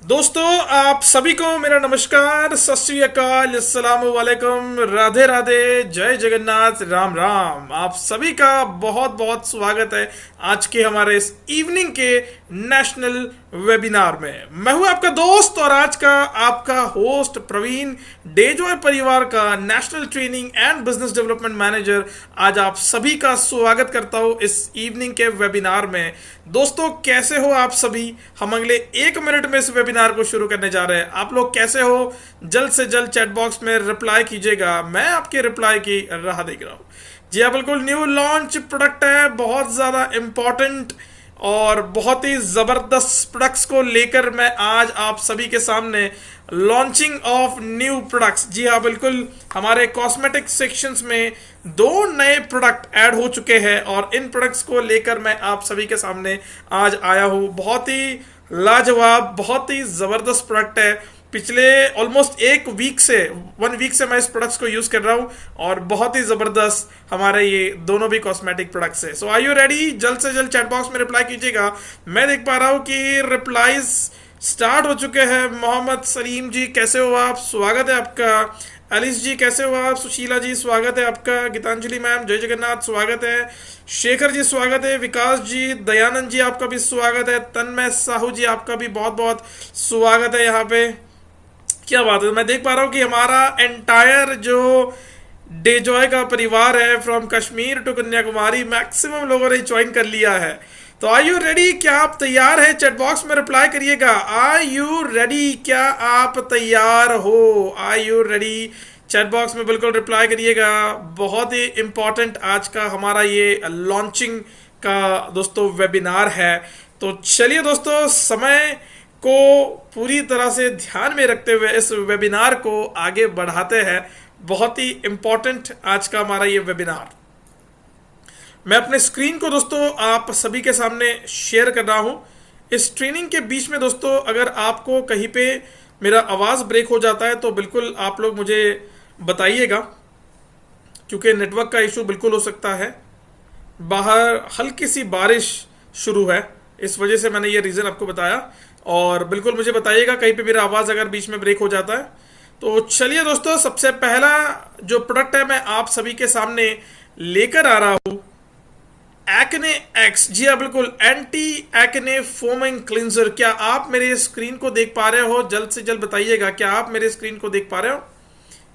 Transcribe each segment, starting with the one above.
दोस्तों आप सभी को मेरा नमस्कार, सत श्री अकाल, अस्सलाम वालेकुम, राधे राधे, जय जगन्नाथ, राम राम। आप सभी का बहुत बहुत स्वागत है आज के हमारे इस इवनिंग के नेशनल वेबिनार में। मैं हूं आपका दोस्त और आज का आपका होस्ट प्रवीण, डेजॉय परिवार का national training and business development manager. आज आप सभी का स्वागत करता हूं इस इवनिंग के वेबिनार में। दोस्तों कैसे हो आप सभी? हम अगले 1 मिनट में इस वेबिनार को शुरू करने जा रहे हैं। आप लोग कैसे हो? जल्द से जल्द चैट बॉक्स में रिप्लाई कीजिएगा, मैं आपके रिप्लाई की राह देख रहा हूं। जी हाँ, बिल्कुल न्यू लॉन्च प्रोडक्ट है, बहुत ज्यादा इंपॉर्टेंट और बहुत ही जबरदस्त प्रोडक्ट्स को लेकर मैं आज आप सभी के सामने लॉन्चिंग ऑफ न्यू प्रोडक्ट्स। जी हाँ, बिल्कुल हमारे कॉस्मेटिक सेक्शंस में 2 नए प्रोडक्ट ऐड हो चुके हैं और इन प्रोडक्ट्स को लेकर मैं आप सभी के सामने आज आया हूँ। बहुत ही लाजवाब, बहुत ही जबरदस्त प्रोडक्ट है। पिछले ऑलमोस्ट 1 वीक से मैं इस प्रोडक्ट्स को यूज कर रहा हूं और बहुत ही जबरदस्त हमारे ये दोनों भी कॉस्मेटिक प्रोडक्ट्स है। सो आर यू रेडी? जल्द से जल्द चैट बॉक्स में रिप्लाई कीजिएगा। मैं देख पा रहा हूं कि रिप्लाईज स्टार्ट हो चुके हैं। मोहम्मद सलीम जी कैसे हो आप? स्वागत है आपका। एलिस जी कैसे हो आप? सुशीला जी स्वागत है आपका। गीतांजलि मैम जय जगन्नाथ स्वागत है। शेखर जी स्वागत है। विकास जी, दयानंद जी आपका भी स्वागत है। तन्मय साहू जी आपका भी बहुत बहुत स्वागत है यहाँ पे। क्या बात है, मैं देख पा रहा हूँ कि हमारा एंटायर जो डेजॉय का परिवार है from Kashmir to Kanyakumari, maximum लोगों ने ज्वाइन कर लिया है। तो आर यू रेडी? क्या आप तैयार हैं? चैट बॉक्स में रिप्लाई करिएगा। Are you ready? क्या आप तैयार हो? Are you ready? Chat box में बिल्कुल रिप्लाई करिएगा। बहुत ही इंपॉर्टेंट आज का हमारा ये लॉन्चिंग का दोस्तों वेबिनार है। तो चलिए दोस्तों, समय को पूरी तरह से ध्यान में रखते हुए इस वेबिनार को आगे बढ़ाते हैं। बहुत ही इंपॉर्टेंट आज का हमारा ये वेबिनार। मैं अपने स्क्रीन को दोस्तों आप सभी के सामने शेयर कर रहा हूं। इस ट्रेनिंग के बीच में दोस्तों अगर आपको कहीं पे मेरा आवाज ब्रेक हो जाता है तो बिल्कुल आप लोग मुझे बताइएगा, क्योंकि नेटवर्क का इशू बिल्कुल हो सकता है। बाहर हल्की सी बारिश शुरू है, इस वजह से मैंने ये रीजन आपको बताया। और बिल्कुल मुझे बताइएगा कहीं पे मेरा आवाज अगर बीच में ब्रेक हो जाता है। तो चलिए दोस्तों, सबसे पहला जो प्रोडक्ट है मैं आप सभी के सामने लेकर आ रहा हूं, एक्ने एक्स। जी हाँ बिल्कुल, एंटी एक्ने फोमिंग क्लींजर। क्या आप मेरे स्क्रीन को देख पा रहे हो? जल्द से जल्द बताइएगा, क्या आप मेरे स्क्रीन को देख पा रहे हो?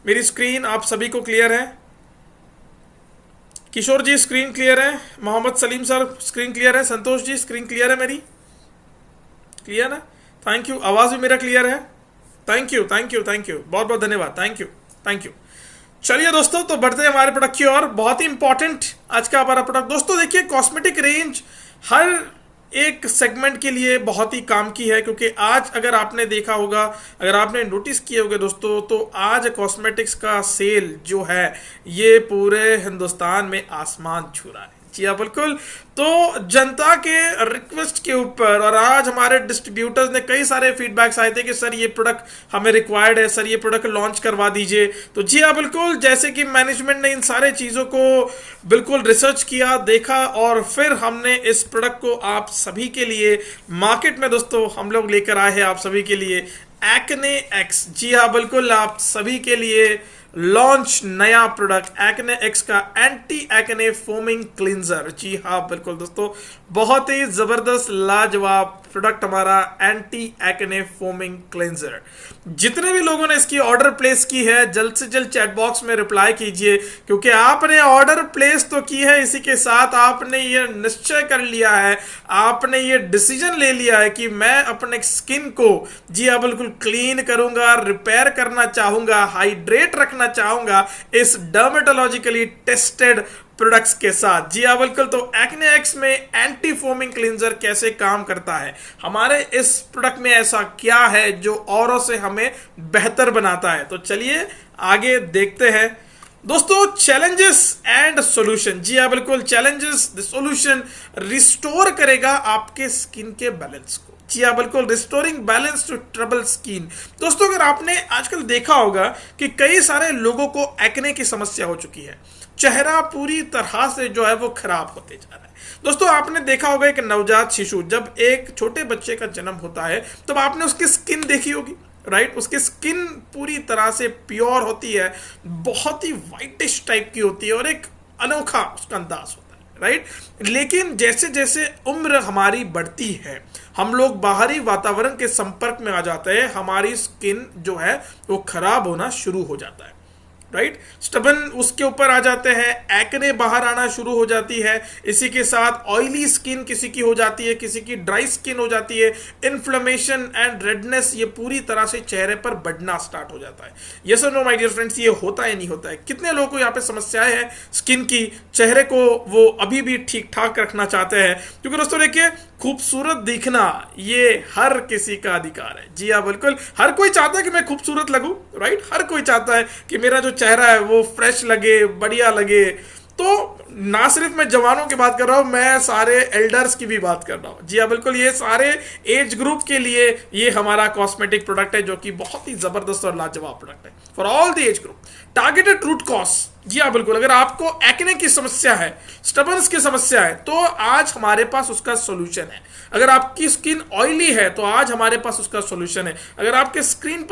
मेरी स्क्रीन आप सभी को क्लियर है? किशोर जी स्क्रीन क्लियर है? Mohammad Salim sir screen clear है? संतोष जी स्क्रीन क्लियर है मेरी? क्लियर है? Thank you. आवाज भी मेरा क्लियर है? Thank you thank you thank you, बहुत बहुत धन्यवाद। Thank you thank you. चलिए दोस्तों, तो बढ़ते हैं हमारे प्रोडक्ट की ओर। बहुत ही इंपॉर्टेंट आज का हमारा प्रोडक्ट दोस्तों। देखिए, कॉस्मेटिक रेंज हर एक सेगमेंट के लिए बहुत ही काम की है, क्योंकि आज अगर आपने देखा होगा, अगर आपने नोटिस किए होंगे दोस्तों, तो आज कॉस्मेटिक्स का सेल जो है ये पूरे हिंदुस्तान में आसमान छू रहा है। जी हाँ बिल्कुल। तो जनता के रिक्वेस्ट के ऊपर और आज हमारे डिस्ट्रीब्यूटर्स ने कई सारे फीडबैक्स आए थे कि सर ये प्रोडक्ट हमें रिक्वायर्ड है, सर ये प्रोडक्ट लॉन्च करवा दीजिए। तो जी हाँ बिल्कुल, जैसे कि मैनेजमेंट ने इन सारे चीज़ों को बिल्कुल रिसर्च किया, देखा और फिर हमने इस प्रोडक्ट को आप सभी के लिए मार्केट में दोस्तों हम लोग लेकर आए हैं आप सभी के लिए, एक्ने एक्स। जी हाँ बिल्कुल, आप सभी के लिए लॉन्च नया प्रोडक्ट एक्ने एक्स का एंटी एक्ने फोमिंग क्लींजर। जी हाँ बिल्कुल दोस्तों, बहुत ही जबरदस्त लाजवाब प्रोडक्ट हमारा एंटी एक्ने फोमिंग क्लींजर। जितने भी लोगों ने इसकी ऑर्डर प्लेस की है, जल्द से जल्द चैट बॉक्स में रिप्लाई कीजिए, क्योंकि आपने ऑर्डर प्लेस तो की है, इसी के साथ आपने ये निश्चय कर लिया है, आपने ये डिसीजन ले लिया है कि मैं अपने स्किन को जी हाँ बिल्कुल क्लीन करूंगा, रिपेयर करना चाहूंगा, हाइड्रेट रखना चाहूंगा इस डर्मेटोलॉजिकली टेस्टेड प्रोडक्ट्स के साथ। जी हाँ बिल्कुल। तो एक्ने एक्स में एंटी फोमिंग क्लींजर कैसे काम करता है, हमारे इस प्रोडक्ट में ऐसा क्या है जो औरों से हमें बेहतर बनाता है, तो चलिए आगे देखते हैं दोस्तों। Challenges and solution. जी हाँ बिल्कुल, चैलेंजेस द सॉल्यूशन रिस्टोर करेगा आपके स्किन के बैलेंस को। जी हाँ बिल्कुल, restoring balance to trouble skin. दोस्तों अगर आपने आजकल देखा होगा कि कई सारे लोगों को एक्ने की समस्या हो चुकी है, चेहरा पूरी तरह से जो है वो खराब होते जा रहा है। दोस्तों आपने देखा होगा एक नवजात शिशु, जब एक छोटे बच्चे का जन्म होता है तब आपने उसकी स्किन देखी होगी, राइट। उसकी स्किन पूरी तरह से प्योर होती है, बहुत ही वाइटिश टाइप की होती है और एक अनोखा उसका अंदाज होता है, राइट। लेकिन जैसे जैसे उम्र हमारी बढ़ती है, हम लोग बाहरी वातावरण के संपर्क में आ जाते हैं, हमारी स्किन जो है वो खराब होना शुरू हो जाता है, राइट। स्टबन उसके ऊपर आ जाते हैं, एक्ने बाहर आना शुरू हो जाती है, इसी के साथ ऑयली स्किन किसी की हो जाती है, किसी की ड्राई स्किन हो जाती है, इन्फ्लेमेशन एंड रेडनेस ये पूरी तरह से चेहरे पर बढ़ना स्टार्ट हो जाता है। यस और नो माय डियर फ्रेंड्स, ये होता है नहीं होता है? कितने लोगों को यहाँ पे समस्याएं हैं स्किन की, चेहरे को वो अभी भी ठीक ठाक रखना चाहते हैं? क्योंकि दोस्तों देखिए, खूबसूरत दिखना ये हर किसी का अधिकार है। जी हाँ बिल्कुल, हर कोई चाहता है कि मैं खूबसूरत लगूं, राइट। हर कोई चाहता है कि मेरा जो चेहरा है वो फ्रेश लगे, बढ़िया लगे। तो ना सिर्फ मैं जवानों की बात कर रहा हूं, मैं सारे एल्डर्स की भी बात कर रहा हूं। जी हाँ बिल्कुल, ये सारे एज ग्रुप के लिए ये हमारा कॉस्मेटिक प्रोडक्ट है, जो कि बहुत ही जबरदस्त और लाजवाब प्रोडक्ट है for all the age group. Targeted root cause. जी हाँ बिल्कुल, अगर आपको एक्ने की समस्या है, स्टबन्स की समस्या है, तो आज हमारे पास उसका सोल्यूशन है। अगर आपकी स्किन ऑयली है तो आज हमारे पास उसका सोल्यूशन है। अगर आपके स्किन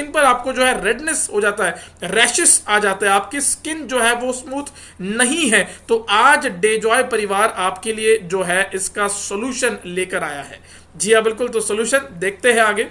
पर आपको जो है रेडनेस हो जाता है, रैशेस आ जाते हैं, आपकी स्किन जो है वो स्मूथ नहीं है, तो आज डेजॉय परिवार आपके लिए जो है इसका सोल्यूशन लेकर आया है। जी हाँ बिल्कुल, तो सोल्यूशन देखते हैं आगे।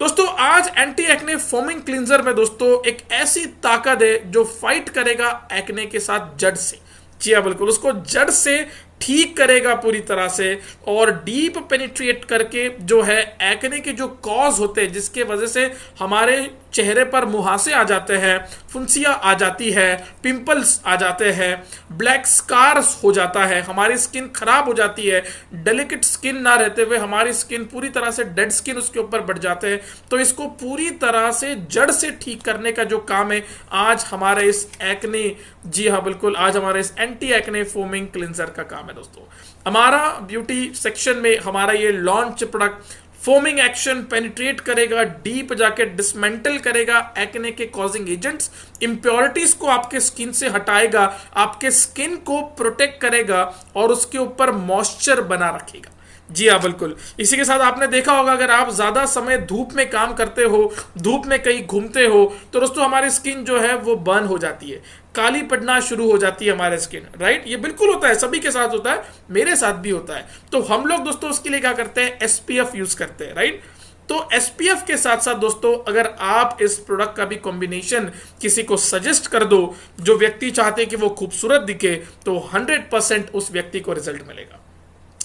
दोस्तों आज एंटी एक्ने फोमिंग क्लींजर में दोस्तों एक ऐसी ताकत है जो फाइट करेगा एक्ने के साथ जड़ से। जी हाँ बिल्कुल, उसको जड़ से ठीक करेगा पूरी तरह से, और डीप पेनिट्रेट करके जो है एक्ने के जो कॉज होते हैं, जिसके वजह से हमारे चेहरे पर मुहासे आ जाते हैं, फुंसियां आ जाती है, पिंपल्स आ जाते हैं, ब्लैक स्कार्स हो जाता है, हमारी स्किन खराब हो जाती है, डेलिकेट स्किन ना रहते हुए हमारी स्किन पूरी तरह से डेड स्किन उसके ऊपर बढ़ जाते हैं। तो इसको पूरी तरह से जड़ से ठीक करने का जो काम है आज हमारे इस एक्ने, जी हाँ बिल्कुल, आज हमारे इस एंटी एक्ने फोमिंग क्लींजर का काम है। दोस्तों हमारा ब्यूटी सेक्शन में हमारा ये launch product foaming action penetrate करेगा, डीप जाके डिसमेंटल करेगा एक्ने के कॉजिंग एजेंट्स, इंप्योरिटीज को आपके स्किन से हटाएगा, आपके स्किन को प्रोटेक्ट करेगा और उसके ऊपर मॉइस्चर बना रखेगा। जी हाँ बिल्कुल, इसी के साथ आपने देखा होगा अगर आप ज्यादा समय धूप में काम करते हो, धूप में कहीं घूमते हो, तो दोस्तों हमारी स्किन जो है वो बर्न हो जाती है, काली पड़ना शुरू हो जाती है हमारे स्किन, राइट। ये बिल्कुल होता है, सभी के साथ होता है, मेरे साथ भी होता है। तो हम लोग दोस्तों उसके लिए क्या करते हैं, एसपीएफ यूज करते हैं, राइट। तो एसपीएफ के साथ साथ दोस्तों अगर आप इस प्रोडक्ट का भी कॉम्बिनेशन किसी को सजेस्ट कर दो, जो व्यक्ति चाहते हैं कि वो खूबसूरत दिखे, तो 100% उस व्यक्ति को रिजल्ट मिलेगा,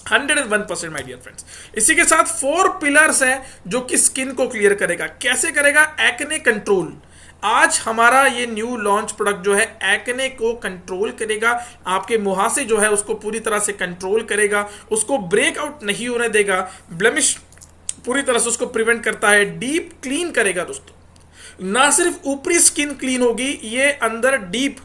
101% माय डियर फ्रेंड्स। इसी के साथ 4 पिलर्स हैं जो कि स्किन को क्लियर करेगा। कैसे करेगा? Acne control. आज हमारा ये न्यू लॉन्च प्रोडक्ट जो है एक्ने को कंट्रोल करेगा, आपके मुहासे जो है उसको पूरी तरह से कंट्रोल करेगा, उसको ब्रेकआउट नहीं होने देगा, ब्लेमिश पूरी तरह से उसको प्रिवेंट करता है, डीप क्लीन करेगा। दोस्तों ना सिर्फ ऊपरी स्किन क्लीन होगी, ये अंदर डीप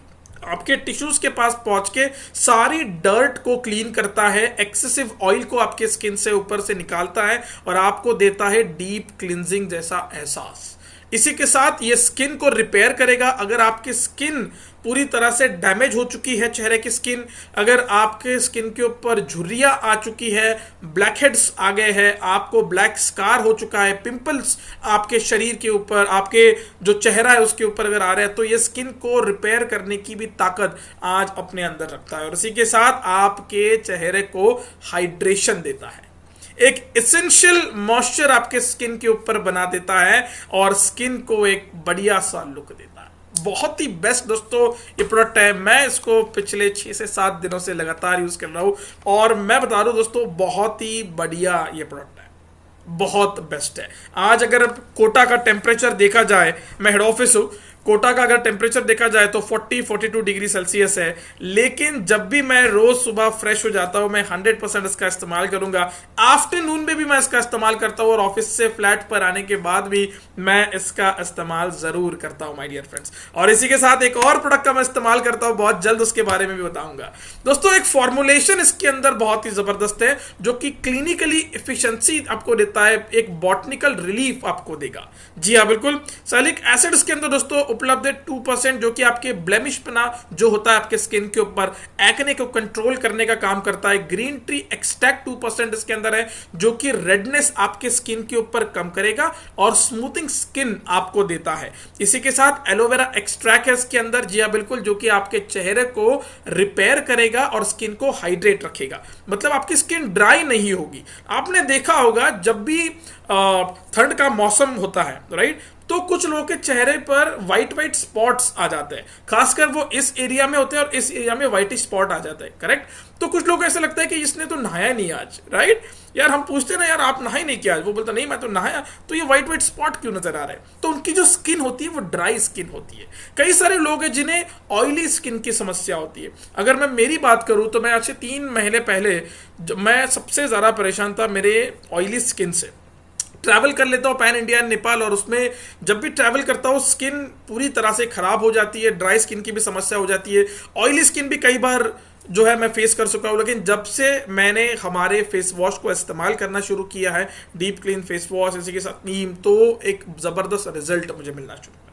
आपके टिश्यूज के पास पहुंच के सारी डर्ट को क्लीन करता है, एक्सेसिव ऑयल को आपके स्किन से ऊपर से निकालता है और आपको देता है डीप क्लींजिंग जैसा एहसास। इसी के साथ ये स्किन को रिपेयर करेगा। अगर आपकी स्किन पूरी तरह से डैमेज हो चुकी है, चेहरे की स्किन, अगर आपके स्किन के ऊपर झुर्रियां आ चुकी है, ब्लैक हेड्स आ गए हैं, आपको ब्लैक स्कार हो चुका है, पिंपल्स आपके शरीर के ऊपर, आपके जो चेहरा है उसके ऊपर अगर आ रहा है, तो ये स्किन को रिपेयर करने की भी ताकत आज अपने अंदर रखता है। और इसी के साथ आपके चेहरे को हाइड्रेशन देता है, एक एसेंशियल मॉइस्चर आपके स्किन के ऊपर बना देता है और स्किन को एक बढ़िया सा लुक देता है। बहुत ही बेस्ट दोस्तों ये प्रोडक्ट है। मैं इसको पिछले 6 से 7 दिनों से लगातार यूज कर रहा हूं और मैं बता रहा हूं दोस्तों, बहुत ही बढ़िया ये प्रोडक्ट है, बहुत बेस्ट है। आज अगर कोटा का टेम्परेचर देखा जाए, मैं हेड ऑफिस हूं, कोटा का अगर टेम्परेचर देखा जाए तो 40-42 डिग्री सेल्सियस है, लेकिन जब भी मैं रोज सुबह फ्रेश हो जाता हूं मैं 100% इसका इस्तेमाल करूंगा। आफ्टरनून में भी मैं इसका इस्तेमाल करता हूं और ऑफिस से फ्लैट पर आने के बाद भी मैं इसका इस्तेमाल जरूर करता हूं माय डियर फ्रेंड्स। और इसी के साथ एक और प्रोडक्ट का मैं इस्तेमाल करता हूं, बहुत जल्द उसके बारे में भी बताऊंगा। दोस्तों एक फॉर्मुलेशन इसके अंदर बहुत ही जबरदस्त है जो कि क्लिनिकली एफिशिएंसी आपको देता है, एक बॉटनिकल रिलीफ आपको देगा। जी हाँ बिल्कुल, सैलिक एसिड इसके अंदर दोस्तों उपलब्ध है 2%, जो कि आपके ब्लेमिशपना जो होता है आपके स्किन के ऊपर, एक्ने को कंट्रोल करने का काम करता है। ग्रीन टी एक्सट्रैक्ट 2% इसके अंदर है जो कि रेडनेस आपके स्किन के ऊपर कम करेगा और स्मूथिंग स्किन आपको देता है। इसी के साथ एलोवेरा एक्सट्रैक्ट है इसके अंदर, जी हाँ बिल्कुल, जो कि आपके चेहरे को रिपेयर करेगा और स्किन को हाइड्रेट रखेगा, मतलब आपकी स्किन ड्राई नहीं होगी। आपने देखा होगा जब भी ठंड का मौसम होता है राइट, तो कुछ लोगों के चेहरे पर व्हाइट व्हाइट स्पॉट्स आ जाते हैं, खासकर वो इस एरिया में होते हैं और इस एरिया में व्हाइट स्पॉट आ जाता है, करेक्ट। तो कुछ लोग ऐसा लगता है कि इसने तो नहाया नहीं आज, राइट। यार हम पूछते ना यार आप नहाए नहीं क्या आज, वो बोलता नहीं मैं तो नहाया, तो ये व्हाइट व्हाइट स्पॉट क्यों नजर आ रहा है? तो उनकी जो स्किन होती है वो ड्राई स्किन होती है। कई सारे लोग हैं जिन्हें ऑयली स्किन की समस्या होती है। अगर मैं मेरी बात करूं तो मैं आज से 3 महीने पहले मैं सबसे ज्यादा परेशान था मेरे ऑयली स्किन से। ट्रैवल कर लेता हूँ पैन इंडिया नेपाल, और उसमें जब भी ट्रैवल करता हूँ स्किन पूरी तरह से खराब हो जाती है, ड्राई स्किन की भी समस्या हो जाती है, ऑयली स्किन भी कई बार जो है मैं फेस कर चुका हूँ। लेकिन जब से मैंने हमारे फेस वॉश को इस्तेमाल करना शुरू किया है, डीप क्लीन फेस वॉश इसी के साथ नीम, तो एक जबरदस्त रिजल्ट मुझे मिलना शुरू हुआ है।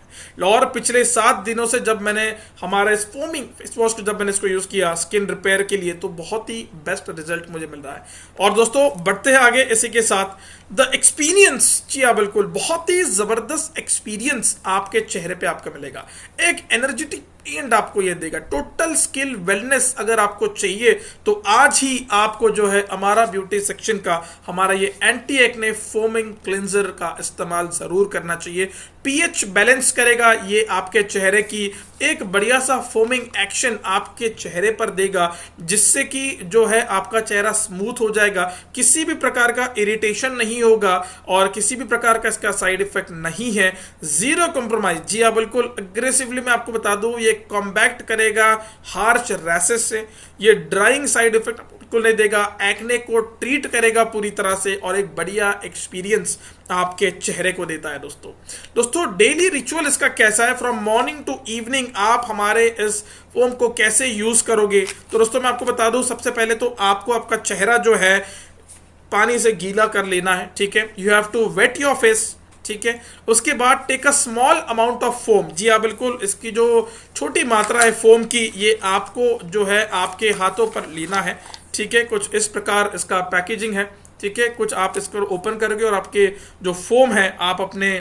और पिछले 7 दिनों से जब मैंने हमारा इस फोमिंग फेस वॉश को जब मैंने इसको यूज किया स्किन रिपेयर के लिए, तो बहुत ही बेस्ट रिजल्ट मुझे मिल रहा है। और दोस्तों बढ़ते हैं आगे, इसी के साथ द एक्सपीरियंस, जी हाँ बिल्कुल, बहुत ही जबरदस्त एक्सपीरियंस आपके चेहरे पे आपको मिलेगा। एक एनर्जेटिक एंड आपको ये देगा, टोटल स्किल वेलनेस अगर आपको चाहिए तो आज ही आपको जो है हमारा ब्यूटी सेक्शन का हमारा ये एंटी एक्ने फोमिंग क्लिंजर का इस्तेमाल जरूर करना चाहिए। पीएच बैलेंस करेगा, ये आपके चेहरे की एक बढ़िया सा फोमिंग एक्शन आपके चेहरे पर देगा, जिससे कि जो है आपका चेहरा स्मूथ हो जाएगा, किसी भी प्रकार का इरिटेशन नहीं होगा और किसी भी प्रकार का इसका साइड इफेक्ट नहीं है, जीरो कॉम्प्रोमाइज। जी हाँ बिल्कुल, अग्रेसिवली मैं आपको बता दूं ये कॉम्बैक्ट करेगा हार्श रैशेस से, ये ड्राइंग साइड इफेक्ट बिल्कुल नहीं देगा, एक्ने को ट्रीट करेगा पूरी तरह से और एक बढ़िया एक्सपीरियंस आपके चेहरे को देता है। दोस्तों डेली रिचुअल इसका कैसा है, फ्रॉम मॉर्निंग टू इवनिंग आप हमारे इस फोम को कैसे यूज करोगे? तो दोस्तों मैं आपको बता दूं, सबसे पहले तो आपको आपका चेहरा जो है पानी से गीला कर लेना है, ठीक है। You have to wet your face, ठीक है। उसके बाद take a small amount of foam, जी हाँ बिल्कुल, इसकी जो छोटी मात्रा है फोम की, ये आपको जो है आपके हाथों पर लेना है, ठीक है। कुछ इस प्रकार इसका पैकेजिंग है, ठीक है। कुछ आप इसको ओपन करोगे और आपके जो फोम है आप अपने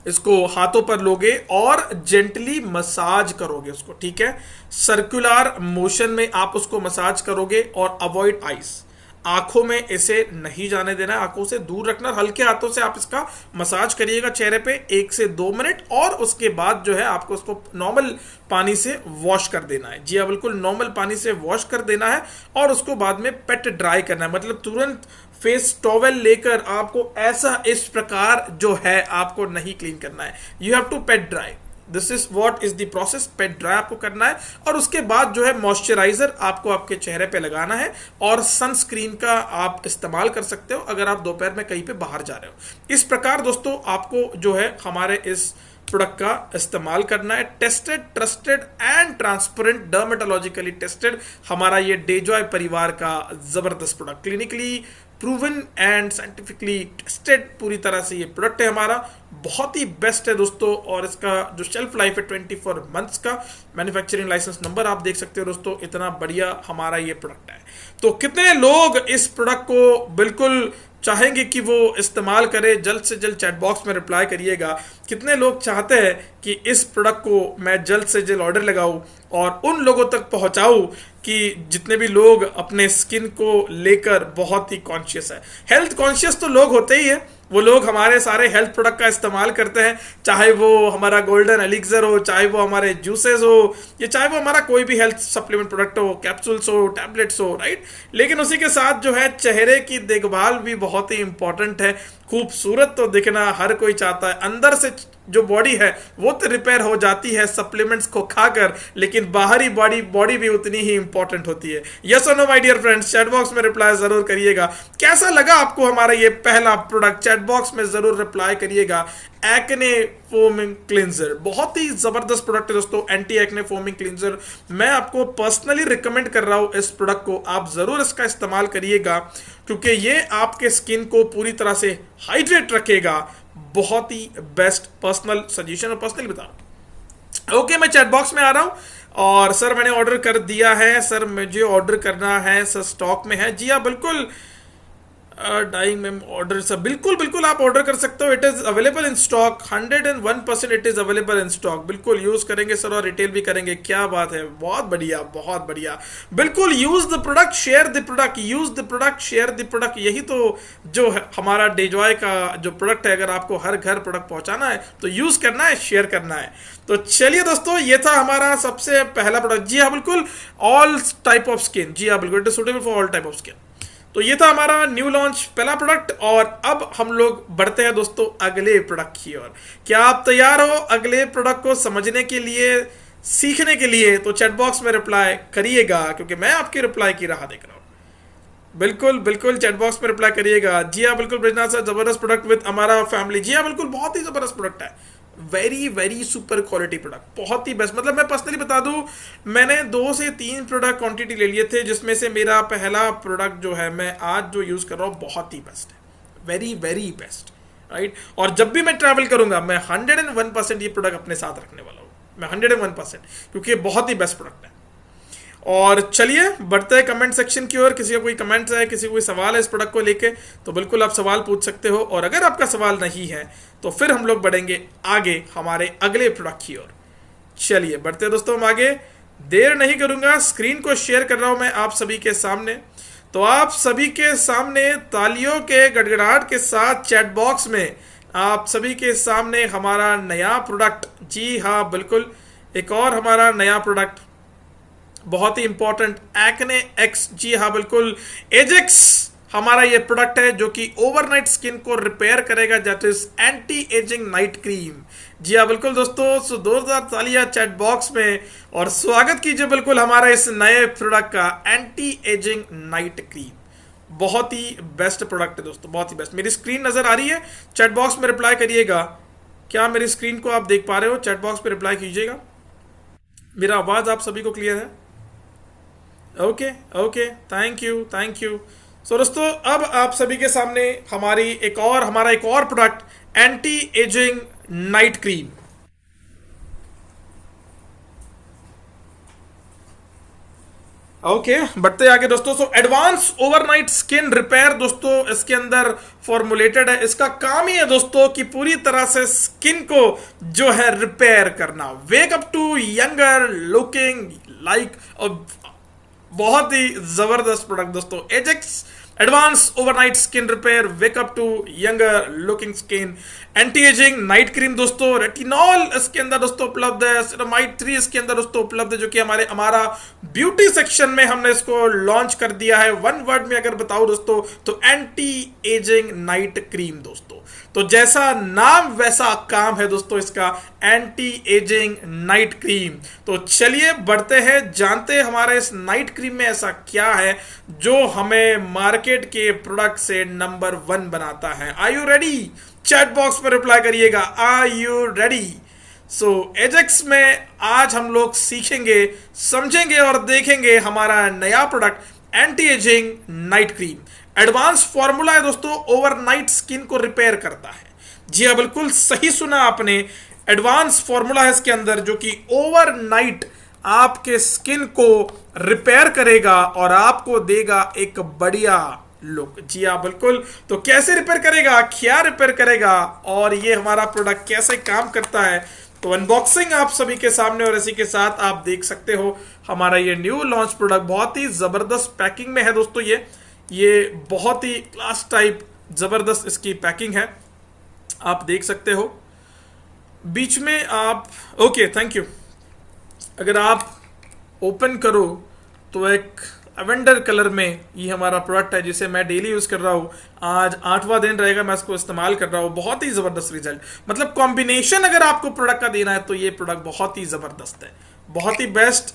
इसको हाथों पर लोगे और जेंटली मसाज करोगे उसको, ठीक है। सर्कुलर मोशन में आप उसको मसाज करोगे और अवॉइड आइस, आंखों में इसे नहीं जाने देना है, आंखों से दूर रखना। हल्के हाथों से आप इसका मसाज करिएगा चेहरे पे 1 से 2 मिनट, और उसके बाद जो है आपको उसको नॉर्मल पानी से वॉश कर देना है। जी हाँ बिल्कुल, नॉर्मल पानी से वॉश कर देना है और उसको बाद में पेट ड्राई करना है, मतलब तुरंत फेस टॉवेल लेकर आपको ऐसा इस प्रकार जो है आपको नहीं क्लीन करना है। You have to pat dry, this is what is the process. Pat dry आपको करना है और उसके बाद जो है मॉइस्चराइजर आपको आपके चेहरे पे लगाना है और सनस्क्रीन का आप इस्तेमाल कर सकते हो अगर आप दोपहर में कहीं पे बाहर जा रहे हो। इस प्रकार दोस्तों आपको जो है हमारे इस प्रोडक्ट का इस्तेमाल करना है। Tested, trusted and transparent, dermatologically tested हमारा ये डेजॉय परिवार का जबरदस्त product, clinically proven and scientifically tested पूरी तरह से ये प्रोडक्ट है हमारा, बहुत ही बेस्ट है दोस्तों। और इसका जो शेल्फ लाइफ है 24 मंथ्स का, मैन्युफैक्चरिंग लाइसेंस नंबर आप देख सकते हो दोस्तों, इतना बढ़िया हमारा ये प्रोडक्ट है। तो कितने लोग इस प्रोडक्ट को बिल्कुल चाहेंगे कि वो इस्तेमाल करें, जल्द से जल्द चैट बॉक्स में रिप्लाई करिएगा। कितने लोग चाहते हैं कि इस प्रोडक्ट को मैं जल्द से जल्द ऑर्डर लगाऊं और उन लोगों तक पहुंचाऊं कि जितने भी लोग अपने स्किन को लेकर बहुत ही कॉन्शियस है। हेल्थ कॉन्शियस तो लोग होते ही है, वो लोग हमारे सारे हेल्थ प्रोडक्ट का इस्तेमाल करते हैं, चाहे वो हमारा गोल्डन एलिक्सर हो, चाहे वो हमारे जूसेस हो, या चाहे वो हमारा कोई भी हेल्थ सप्लीमेंट प्रोडक्ट हो, कैप्सूल्स हो, टैबलेट्स हो, राइट। लेकिन उसी के साथ जो है चेहरे की देखभाल भी बहुत ही इंपॉर्टेंट है। खूबसूरत तो दिखना हर कोई चाहता है, अंदर से जो बॉडी है वो तो रिपेयर हो जाती है सप्लीमेंट्स को खाकर, लेकिन बाहरी बॉडी भी उतनी ही इंपॉर्टेंट होती है। यस और no my dear friends, chat box में रिप्लाई जरूर करिएगा। कैसा लगा आपको हमारा ये पहला प्रोडक्ट, चैट बॉक्स में जरूर रिप्लाई करिएगा। एक्ने फोमिंग क्लींजर बहुत ही जबरदस्त प्रोडक्ट है दोस्तों, एंटी एक्ने फोमिंग क्लींजर। मैं आपको पर्सनली रिकमेंड कर रहा हूं इस प्रोडक्ट को, आप जरूर इसका इस्तेमाल करिएगा, क्योंकि ये आपके स्किन को पूरी तरह से हाइड्रेट रखेगा। बहुत ही बेस्ट पर्सनल सजेशन और पर्सनली बता रहा हूं। ओके, मैं चैट बॉक्स में आ रहा हूं। और सर मैंने ऑर्डर कर दिया है, सर मुझे ऑर्डर करना है, सर स्टॉक में है। जी हाँ बिल्कुल, डाइंग मैम ऑर्डर सर, बिल्कुल बिल्कुल आप ऑर्डर कर सकते हो। It is available in stock, 101% it is available in stock. बिल्कुल यूज करेंगे सर और रिटेल भी करेंगे। क्या बात है, बहुत बढ़िया बहुत बढ़िया। बिल्कुल use the product share the product, use the product share the product. यही तो जो है हमारा डेजॉय का जो प्रोडक्ट है, अगर आपको हर घर प्रोडक्ट पहुंचाना है तो यूज करना है, शेयर करना है। तो चलिए दोस्तों, ये था हमारा सबसे पहला प्रोडक्ट। जी हाँ बिल्कुल, ऑल टाइप ऑफ स्किन। जी हाँ बिल्कुल, it is suitable for all type of skin. तो ये था हमारा न्यू लॉन्च पहला प्रोडक्ट। और अब हम लोग बढ़ते हैं दोस्तों अगले प्रोडक्ट की ओर। क्या आप तैयार हो अगले प्रोडक्ट को समझने के लिए, सीखने के लिए? तो चैट बॉक्स में रिप्लाई करिएगा, क्योंकि मैं आपकी रिप्लाई की राह देख रहा हूं। बिल्कुल बिल्कुल चैट बॉक्स में रिप्लाई करिएगा। जी हाँ बिल्कुल ब्रिजनाथ सर, जबरदस्त प्रोडक्ट विद हमारा फैमिली। जी हाँ बिल्कुल, बहुत ही जबरदस्त प्रोडक्ट है, very very super quality product, बहुत ही बेस्ट। मतलब मैं पर्सनली बता दूं, मैंने 2 से 3 प्रोडक्ट क्वांटिटी ले लिए थे, जिसमें से मेरा पहला प्रोडक्ट जो है मैं आज जो यूज कर रहा हूं बहुत ही बेस्ट है, वेरी वेरी बेस्ट, राइट। और जब भी मैं ट्रैवल करूंगा मैं 101% ये प्रोडक्ट अपने साथ रखने वाला हूं, मैं 101%, क्योंकि बहुत ही बेस्ट प्रोडक्ट है। और चलिए बढ़ते हैं कमेंट सेक्शन की ओर। किसी का कोई कमेंट्स है, किसी को कोई सवाल है इस प्रोडक्ट को लेके, तो बिल्कुल आप सवाल पूछ सकते हो। और अगर आपका सवाल नहीं है तो फिर हम लोग बढ़ेंगे आगे हमारे अगले प्रोडक्ट की ओर। चलिए बढ़ते हैं दोस्तों हम आगे, देर नहीं करूंगा, स्क्रीन को शेयर कर रहा हूं मैं आप सभी के सामने। तो आप सभी के सामने तालियों के गड़गड़ाहट के साथ चैट बॉक्स में आप सभी के सामने हमारा नया प्रोडक्ट, जी हाँ बिल्कुल, एक और हमारा नया प्रोडक्ट बहुत ही इंपॉर्टेंट, एक्ने एक्स। जी हाँ बिल्कुल, एजेक्स हमारा ये प्रोडक्ट है जो कि ओवरनाइट स्किन को रिपेयर करेगा, that is anti aging night cream. जी हाँ बिल्कुल दोस्तों, सो 2000 तालियां चैट बॉक्स में और स्वागत कीजिए बिल्कुल हमारा इस नए प्रोडक्ट का, एंटी एजिंग नाइट क्रीम। बहुत ही बेस्ट प्रोडक्ट है दोस्तों, बहुत ही बेस्ट। मेरी स्क्रीन नजर आ रही है, चैट बॉक्स में रिप्लाई करिएगा। क्या मेरी स्क्रीन को आप देख पा रहे हो? चैट बॉक्स पे रिप्लाई कीजिएगा। मेरा आवाज आप सभी को क्लियर है? Okay okay, thank you thank you. So दोस्तों, अब आप सभी के सामने हमारा एक और product, anti aging night cream. Okay बढ़ते आगे दोस्तों। So advance overnight skin repair दोस्तों इसके अंदर फॉर्मुलेटेड है। इसका काम ही है दोस्तों कि पूरी तरह से स्किन को जो है रिपेयर करना, wake up to younger looking like. बहुत ही जबरदस्त प्रोडक्ट दोस्तों, Agex advance overnight skin repair, wake up to younger looking skin, anti aging night cream दोस्तों। रेटिनॉल इसके अंदर दोस्तों उपलब्ध है, सेरामाइड 3 इसके अंदर दोस्तों उपलब्ध है, जो कि हमारा ब्यूटी सेक्शन में हमने इसको लॉन्च कर दिया है। वन वर्ड में अगर बताऊं दोस्तों तो एंटी एजिंग नाइट क्रीम दोस्तों। तो जैसा नाम वैसा काम है दोस्तों इसका, एंटी एजिंग नाइट क्रीम। तो चलिए बढ़ते हैं, जानते हैं हमारे इस नाइट क्रीम में ऐसा क्या है जो हमें मार्केट के प्रोडक्ट से नंबर 1 बनाता है। Are you ready? Chat box में रिप्लाई करिएगा, are you ready? So Agex में आज हम लोग सीखेंगे, समझेंगे और देखेंगे हमारा नया product, anti aging night cream. Advance formula है दोस्तों, ओवरनाइट स्किन को रिपेयर करता है। जी हाँ बिल्कुल सही सुना आपने, एडवांस फॉर्मूला है इसके अंदर जो कि ओवरनाइट आपके स्किन को रिपेयर करेगा और आपको देगा एक बढ़िया लुक। जी हाँ बिल्कुल। तो कैसे रिपेयर करेगा, क्या रिपेयर करेगा और ये हमारा प्रोडक्ट कैसे काम करता है, तो अनबॉक्सिंग आप सभी के सामने और इसी के साथ आप देख सकते हो हमारा ये न्यू लॉन्च प्रोडक्ट। बहुत ही जबरदस्त पैकिंग में है दोस्तों, ये बहुत ही क्लास टाइप ज़बरदस्त इसकी पैकिंग है, आप देख सकते हो। बीच में आप, ओके थैंक यू, अगर आप ओपन करो तो एक लेवेंडर कलर में ये हमारा प्रोडक्ट है जिसे मैं डेली यूज़ कर रहा हूँ। आज 8वां दिन रहेगा मैं इसको इस्तेमाल कर रहा हूँ। बहुत ही ज़बरदस्त रिजल्ट, मतलब कॉम्बिनेशन अगर आपको प्रोडक्ट का देना है तो ये प्रोडक्ट बहुत ही ज़बरदस्त है, बहुत ही बेस्ट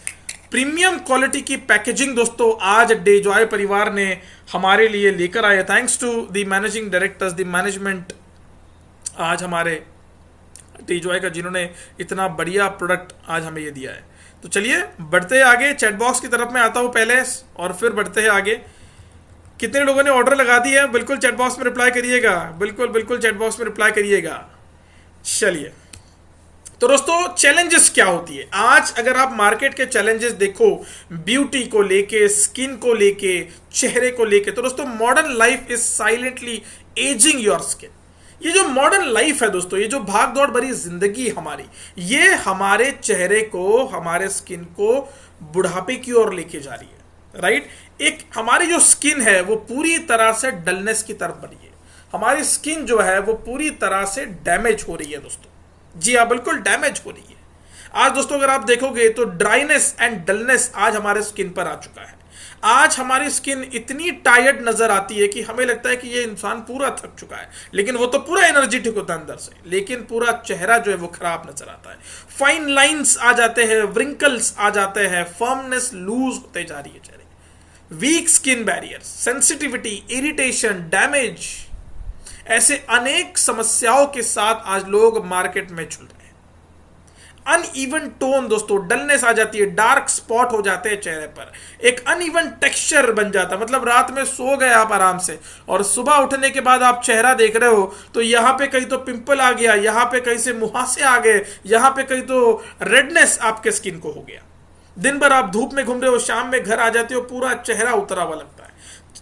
प्रीमियम क्वालिटी की पैकेजिंग दोस्तों आज डेजॉय परिवार ने हमारे लिए लेकर आए। Thanks to the managing directors, the management आज हमारे डेजॉय का, जिन्होंने इतना बढ़िया प्रोडक्ट आज हमें ये दिया है। तो चलिए बढ़ते हैं आगे, चैट बॉक्स की तरफ मैं आता हूँ पहले और फिर बढ़ते हैं आगे। कितने लोगों ने ऑर्डर लगा दिया है? बिल्कुल चैट बॉक्स में रिप्लाई करिएगा, बिल्कुल बिल्कुल चैट बॉक्स में रिप्लाई करिएगा। चलिए तो दोस्तों चैलेंजेस क्या होती है आज, अगर आप मार्केट के चैलेंजेस देखो ब्यूटी को लेके, स्किन को लेके, चेहरे को लेके, तो दोस्तों modern life is silently ageing your skin. ये जो मॉडर्न लाइफ है दोस्तों, ये जो भाग दौड़ भरी जिंदगी हमारी, ये हमारे चेहरे को, हमारे स्किन को बुढ़ापे की ओर लेके जा रही है, राइट। एक हमारी जो स्किन है वो पूरी तरह से डलनेस की तरफ बढ़ी है, हमारी स्किन जो है वो पूरी तरह से डैमेज हो रही है दोस्तों। जी हाँ, बिल्कुल डैमेज हो रही है। आज दोस्तों अगर आप देखोगे तो ड्राइनेस एंड डलनेस आज हमारे स्किन पर आ चुका है। आज हमारी स्किन इतनी टायर्ड नजर आती है कि हमें लगता है कि ये इंसान पूरा थक चुका है, लेकिन वो तो पूरा एनर्जेटिक होता है अंदर से, लेकिन पूरा चेहरा जो है वो खराब नजर आता है। फाइन लाइंस आ जाते हैं, व्रिंकल्स आ जाते हैं, फर्मनेस लूज होते जा रही है चेहरे, weak skin barrier, sensitivity, irritation, damage, ऐसे अनेक समस्याओं के साथ आज लोग मार्केट में चल रहे हैं। अनइवन टोन दोस्तों, डलनेस आ जाती है, डार्क स्पॉट हो जाते हैं चेहरे पर, एक अनइवन टेक्सचर बन जाता है। मतलब रात में सो गए आप आराम से और सुबह उठने के बाद आप चेहरा देख रहे हो तो यहाँ पे कहीं तो पिंपल आ गया, यहाँ पे कहीं से मुहासे आ गए, यहाँ पे कहीं तो रेडनेस आपके स्किन को हो गया। दिन भर आप धूप में घूम रहे हो, शाम में घर आ जाते हो, पूरा चेहरा उतरा हुआ लगता है,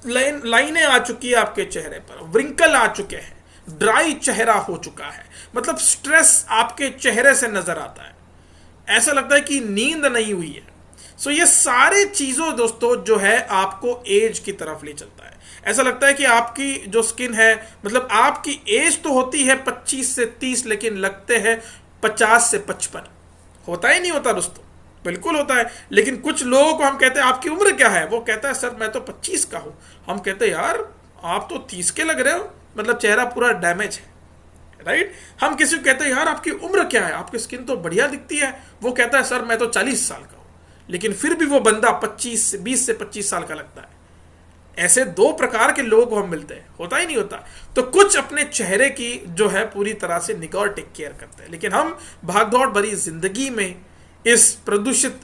लाइनें आ चुकी है आपके चेहरे पर, व्रिंकल आ चुके हैं, ड्राई चेहरा हो चुका है, मतलब स्ट्रेस आपके चेहरे से नजर आता है, ऐसा लगता है कि नींद नहीं हुई है। सो ये सारे चीजों दोस्तों जो है आपको एज की तरफ ले चलता है। ऐसा लगता है कि आपकी जो स्किन है, मतलब आपकी एज तो होती है 25 से 30, लेकिन लगते हैं 50 से 55। होता ही नहीं होता दोस्तों, बिल्कुल होता है। लेकिन कुछ लोगों को हम कहते हैं आपकी उम्र क्या है, वो कहता है सर मैं तो 25 का हूं। हम कहते हैं यार आप तो 30 के लग रहे हो, मतलब चेहरा पूरा डैमेज है, राइट। हम किसी को कहते हैं यार आपकी उम्र क्या है, आपकी स्किन तो बढ़िया दिखती है, वो कहता है सर मैं तो 40 साल का हूं, लेकिन फिर भी वो बंदा 20 से 25 साल का लगता है। ऐसे दो प्रकार के लोगों को हम मिलते हैं, होता ही नहीं होता। तो कुछ अपने चेहरे की जो है पूरी तरह से निगाह टेक केयर करते हैं, लेकिन हम भागदौड़ भरी जिंदगी में इस प्रदूषित,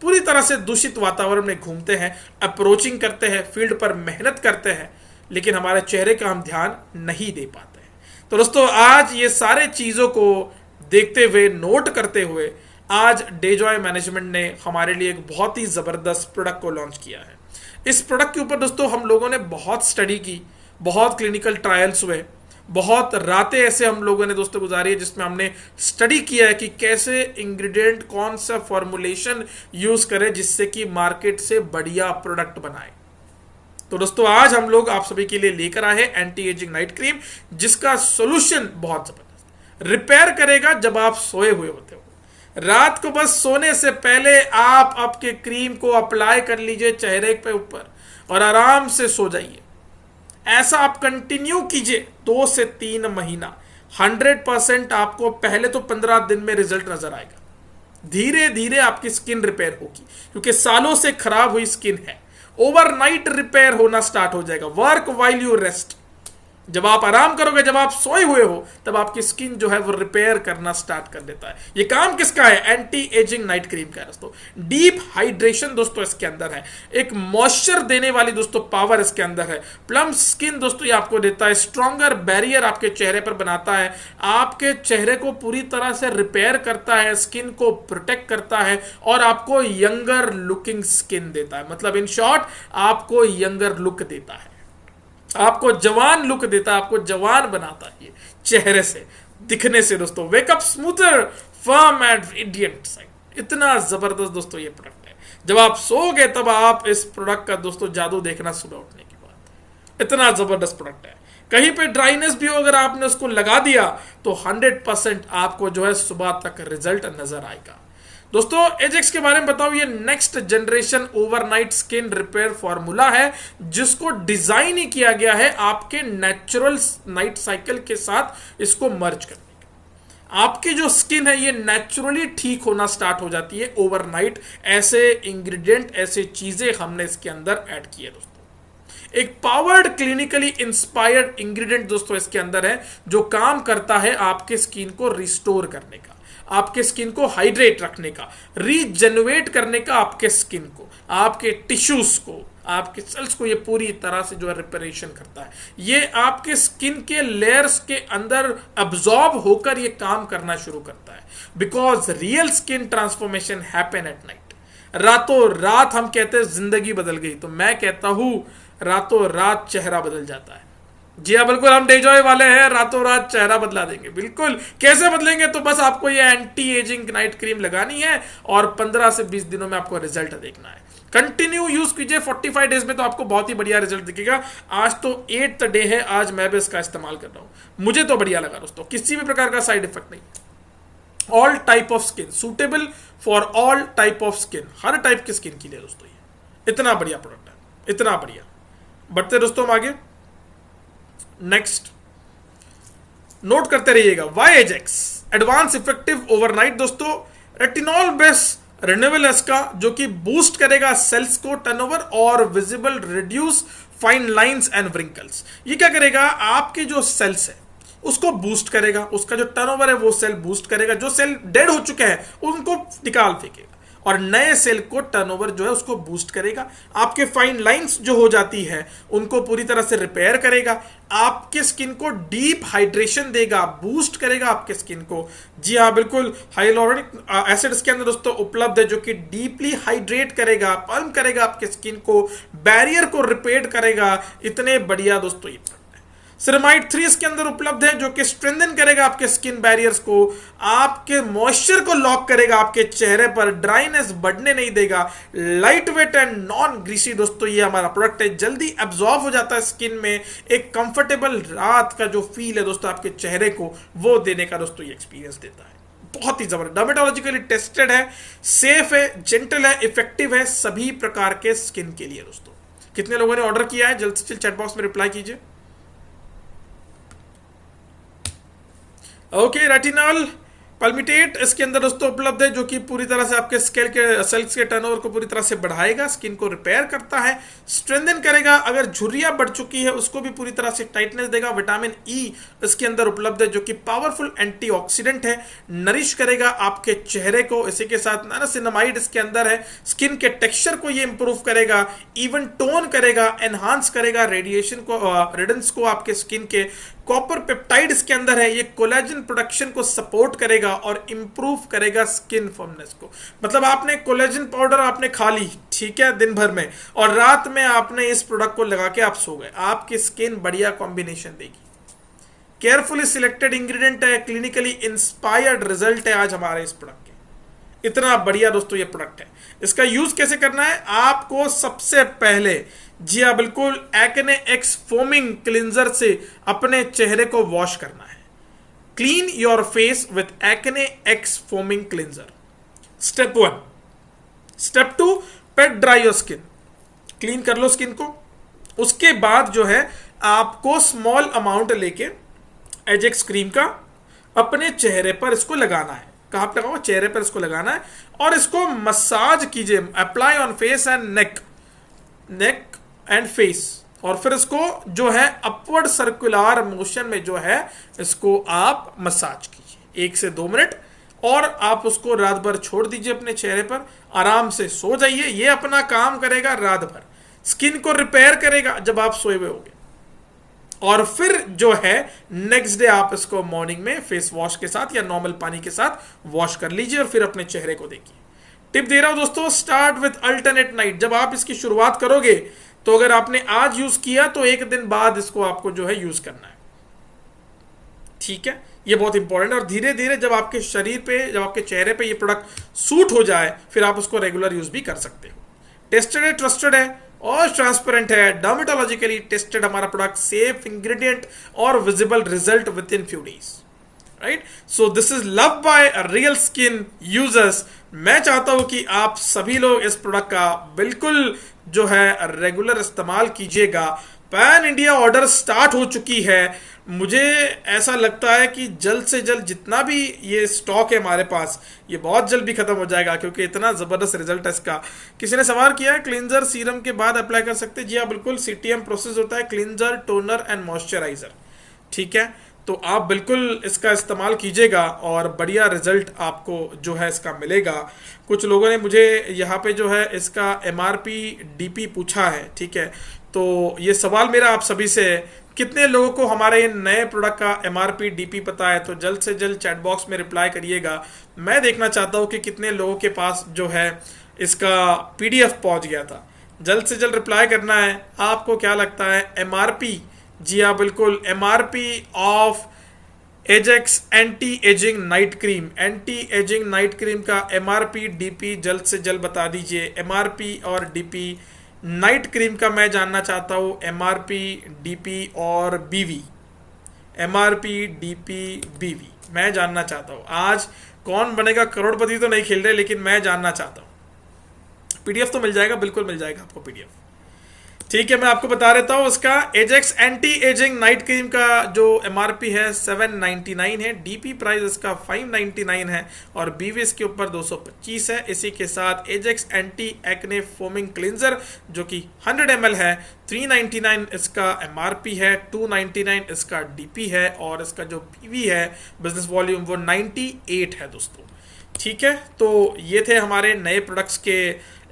पूरी तरह से दूषित वातावरण में घूमते हैं, अप्रोचिंग करते हैं, फील्ड पर मेहनत करते हैं, लेकिन हमारे चेहरे का हम ध्यान नहीं दे पाते हैं। तो दोस्तों आज ये सारे चीज़ों को देखते हुए, नोट करते हुए, आज डेजॉय मैनेजमेंट ने हमारे लिए एक बहुत ही ज़बरदस्त प्रोडक्ट को लॉन्च किया है। इस प्रोडक्ट के ऊपर दोस्तों हम लोगों ने बहुत स्टडी की, बहुत क्लिनिकल ट्रायल्स हुए, बहुत रातें ऐसे हम लोगों ने दोस्तों गुजारी है जिसमें हमने स्टडी किया है कि कैसे इंग्रेडिएंट, कौन सा फॉर्मुलेशन यूज करें जिससे कि मार्केट से बढ़िया प्रोडक्ट बनाए। तो दोस्तों आज हम लोग आप सभी के लिए लेकर आए हैं एंटी एजिंग नाइट क्रीम, जिसका सोल्यूशन बहुत जबरदस्त रिपेयर करेगा जब आप सोए हुए होते हो। रात को बस सोने से पहले आप आपके क्रीम को अप्लाई कर लीजिए चेहरे पे ऊपर और आराम से सो जाइए। ऐसा आप कंटिन्यू कीजिए 2 से 3 महीना, 100% आपको पहले तो 15 दिन में रिजल्ट नजर आएगा, धीरे धीरे आपकी स्किन रिपेयर होगी, क्योंकि सालों से खराब हुई स्किन है। ओवरनाइट रिपेयर होना स्टार्ट हो जाएगा, वर्क वाइल यू रेस्ट। जब आप आराम करोगे, जब आप सोए हुए हो, तब आपकी स्किन जो है वो रिपेयर करना स्टार्ट कर देता है। ये काम किसका है? एंटी एजिंग नाइट क्रीम का है दोस्तों। डीप हाइड्रेशन दोस्तों इसके अंदर है, एक मॉइस्चर देने वाली दोस्तों पावर इसके अंदर है। प्लम स्किन दोस्तों ये आपको देता है, स्ट्रॉन्गर बैरियर आपके चेहरे पर बनाता है, आपके चेहरे को पूरी तरह से रिपेयर करता है, स्किन को प्रोटेक्ट करता है और आपको यंगर लुकिंग स्किन देता है। मतलब इन शॉर्ट आपको यंगर लुक देता है, आपको जवान लुक देता है, आपको जवान बनाता है ये चेहरे से, दिखने से दोस्तों। Wake up smoother, firm and radiant side. इतना जबरदस्त दोस्तों ये प्रोडक्ट है, जब आप सोओगे तब आप इस प्रोडक्ट का दोस्तों जादू देखना सुबह उठने के बाद। इतना जबरदस्त प्रोडक्ट है। कहीं पे ड्राइनेस भी हो, अगर आपने उसको लगा दिया तो 100% आपको जो है सुबह तक रिजल्ट नजर आएगा। दोस्तों एजेक्स के बारे में बताओ, ये next generation overnight skin repair formula है जिसको डिजाइन ही किया गया है आपके नेचुरल नाइट साइकिल के साथ इसको मर्ज करने का। आपकी जो स्किन है ये नेचुरली ठीक होना स्टार्ट हो जाती है ओवरनाइट। ऐसे इंग्रेडिएंट, ऐसे चीजें हमने इसके अंदर ऐड की है दोस्तों। एक पावर्ड क्लिनिकली इंस्पायर्ड इंग्रेडिएंट दोस्तों इसके अंदर है जो काम करता है आपके स्किन को रिस्टोर करने का, आपके स्किन को हाइड्रेट रखने का, रीजनरेट करने का, आपके स्किन को, आपके टिश्यूज को, आपके सेल्स को ये पूरी तरह से जो है रिपेरेशन करता है। ये आपके स्किन के लेयर्स के अंदर अब्सॉर्ब होकर ये काम करना शुरू करता है। Because real skin transformation happen at night. रातों रात हम कहते हैं जिंदगी बदल गई, तो मैं कहता हूं रातों रात चेहरा बदल जाता है। जी हाँ बिल्कुल, हम डेजॉय वाले हैं, रातों रात चेहरा बदला देंगे। बिल्कुल, कैसे बदलेंगे? तो बस आपको ये एंटी एजिंग नाइट क्रीम लगानी है और 15 से 20 दिनों में आपको रिजल्ट देखना है। कंटिन्यू यूज कीजिए 45 डेज में, तो आपको बहुत ही बढ़िया रिजल्ट दिखेगा। आज तो 8th डे है, आज मैं भी इसका इस्तेमाल कर रहा हूं, मुझे तो बढ़िया लगा दोस्तों, किसी भी प्रकार का साइड इफेक्ट नहीं। All type of skin, suitable for all type of skin, her type की स्किन के लिए दोस्तों ये इतना बढ़िया प्रोडक्ट है, इतना बढ़िया। बढ़ते दोस्तों हम आगे, नेक्स्ट नोट करते रहिएगा। Why Agex advance effective overnight दोस्तों, रेटिनॉल बेस्ड रिन्यूएबल का जो कि बूस्ट करेगा सेल्स को टर्नओवर और visible reduce fine lines and wrinkles. ये क्या करेगा? आपके जो सेल्स है उसको बूस्ट करेगा, उसका जो टर्नओवर है वो सेल बूस्ट करेगा, जो सेल डेड हो चुके हैं उनको निकाल फेंकेगा और नए सेल को टर्नओवर जो है उसको बूस्ट करेगा। आपके फाइन लाइंस जो हो जाती है उनको पूरी तरह से रिपेयर करेगा, आपके स्किन को डीप हाइड्रेशन देगा, बूस्ट करेगा आपके स्किन को। जी हाँ बिल्कुल, हाइलोरिक एसिड इसके अंदर दोस्तों उपलब्ध है जो कि डीपली हाइड्रेट करेगा, पल्म करेगा आपके स्किन को, बैरियर को रिपेयर करेगा। इतने बढ़िया दोस्तों ये सिरेमाइड 3 इसके अंदर उपलब्ध है जो कि स्ट्रेंथन करेगा आपके स्किन बैरियर्स को, आपके मॉइस्चर को लॉक करेगा आपके चेहरे पर, ड्राइनेस बढ़ने नहीं देगा, light weight and non greasy दोस्तों ये हमारा प्रोडक्ट है, जल्दी एब्जॉर्ब हो जाता है स्किन में, एक कंफर्टेबल रात का जो फील है दोस्तों आपके चेहरे को वो देने का दोस्तों ये एक्सपीरियंस देता है। बहुत ही जबरदस्त, डर्मेटोलॉजिकली टेस्टेड है, सेफ है, जेंटल है, इफेक्टिव है सभी प्रकार के स्किन के लिए दोस्तों। कितने लोगों ने ऑर्डर किया है? जल्द से जल्द चैट बॉक्स में रिप्लाई कीजिए। ओके, रेटिनॉल पल्मिटेट इसके अंदर दोस्तों उपलब्ध है जो कि पूरी तरह से आपके स्केल के सेल्स के टर्नओवर को पूरी तरह से बढ़ाएगा, स्किन को रिपेयर करता है, स्ट्रेंथन करेगा, अगर झुर्रियां बढ़ चुकी है उसको भी पूरी तरह से टाइटनेस देगा। विटामिन ई इसके अंदर उपलब्ध है जो कि पावरफुल एंटीऑक्सीडेंट है, नरिश करेगा आपके चेहरे को। इसी के साथ नाइसिनामाइड इसके अंदर है, स्किन के टेक्सचर को ये इंप्रूव करेगा, इवन टोन करेगा, एनहांस करेगा रेडिएशन को, रेडेंस को आपके स्किन के। कॉपर पेप्टाइड इसके अंदर है, ये कोलेजन प्रोडक्शन को सपोर्ट करेगा और इंप्रूव करेगा स्किन फर्मनेस को। मतलब आपने कोलेजन पाउडर आपने खा ली, ठीक है, दिन भर में, और रात में आपने इस प्रोडक्ट को लगा के आप सो गए, आपकी स्किन बढ़िया कॉम्बिनेशन देगी। केयरफुली सिलेक्टेड इंग्रेडिएंट है, क्लिनिकली इंस्पायर्ड रिजल्ट है आज हमारे इस प्रोडक्ट के। इतना बढ़िया दोस्तों ये प्रोडक्ट है। इसका यूज कैसे करना है? आपको सबसे पहले, जी हाँ बिल्कुल, एक्ने एक्स फोमिंग क्लिंजर से अपने चेहरे को वॉश करना है। Clean your face with acne x foaming cleanser, step 1। Step 2, pet dry your skin, clean कर लो स्किन को। उसके बाद जो है आपको स्मॉल अमाउंट लेके एजेक्स क्रीम का अपने चेहरे पर इसको लगाना है। कहां पर लगाओ? चेहरे पर इसको लगाना है और इसको मसाज कीजिए, apply on face and neck and face, और फिर इसको जो है अपवर्ड सर्कुलर मोशन में जो है इसको आप मसाज कीजिए 1 से 2 मिनट, और आप उसको रात भर छोड़ दीजिए अपने चेहरे पर, आराम से सो जाइए। ये अपना काम करेगा रात भर, स्किन को रिपेयर करेगा जब आप सोए हुए होंगे, और फिर जो है नेक्स्ट डे आप इसको मॉर्निंग में फेस वॉश के साथ या नॉर्मल पानी के साथ वॉश कर लीजिए और फिर अपने चेहरे को देखिए। टिप दे रहा हूं दोस्तों, स्टार्ट विथ अल्टरनेट नाइट। जब आप इसकी शुरुआत करोगे तो अगर आपने आज यूज किया तो 1 दिन बाद इसको आपको जो है यूज करना है, ठीक है, ये बहुत इंपॉर्टेंट है। और धीरे धीरे जब आपके शरीर पे, जब आपके चेहरे पे ये प्रोडक्ट सूट हो जाए फिर आप उसको रेगुलर यूज भी कर सकते हो। टेस्टेड है, ट्रस्टेड है और ट्रांसपेरेंट है, डर्मेटोलॉजिकली टेस्टेड हमारा प्रोडक्ट, सेफ इंग्रेडिएंट और visible result with in few days, right. So this is love by real skin users. मैं चाहता हूं कि आप सभी लोग इस प्रोडक्ट का बिल्कुल जो है रेगुलर इस्तेमाल कीजिएगा। पैन इंडिया ऑर्डर स्टार्ट हो चुकी है। मुझे ऐसा लगता है कि जल्द से जल्द जितना भी ये स्टॉक है हमारे पास, ये बहुत जल्द भी खत्म हो जाएगा, क्योंकि इतना जबरदस्त रिजल्ट है इसका। किसी ने सवाल किया है क्लींजर सीरम के बाद अप्लाई कर सकते हैं? जी हाँ, बिल्कुल। सीटीएम प्रोसेस होता है, क्लींजर, टोनर एंड मॉइस्चराइजर, ठीक है। तो आप बिल्कुल इसका इस्तेमाल कीजिएगा और बढ़िया रिजल्ट आपको जो है इसका मिलेगा। कुछ लोगों ने मुझे यहाँ पे जो है इसका एमआरपी डीपी पूछा है, ठीक है। तो ये सवाल मेरा आप सभी से है, कितने लोगों को हमारे नए प्रोडक्ट का एमआरपी डीपी पता है? तो जल्द से जल्द चैट बॉक्स में रिप्लाई करिएगा। मैं देखना चाहता हूँ कि कितने लोगों के पास जो है इसका पीडीएफ पहुंच गया था। जल्द से जल्द रिप्लाई करना है। आपको क्या लगता है एमआरपी? जी हाँ, बिल्कुल। MRP of Ajax anti aging night cream, anti aging night cream का एमआरपी डीपी जल्द से जल्द बता दीजिए। एमआरपी और डीपी नाइट क्रीम का मैं जानना चाहता हूँ, एमआरपी डीपी और बीवी, एमआरपी डीपी बीवी मैं जानना चाहता हूँ। आज कौन बनेगा करोड़पति तो नहीं खेल रहे, लेकिन मैं जानना चाहता हूँ। पीडीएफ तो मिल जाएगा, बिल्कुल मिल जाएगा आपको पीडीएफ, ठीक है। मैं आपको बता देता हूं, उसका Ajax anti aging night cream का जो एमआरपी है 799 है, डीपी प्राइस इसका 599 है और बीवी इसके ऊपर 225 है। इसी के साथ Ajax anti acne foaming cleanser जो कि 100 ml है, 399 इसका एमआरपी है, 299 इसका डीपी है और इसका जो बीवी है बिजनेस वॉल्यूम वो 98 है दोस्तों, ठीक है। तो ये थे हमारे नए प्रोडक्ट्स के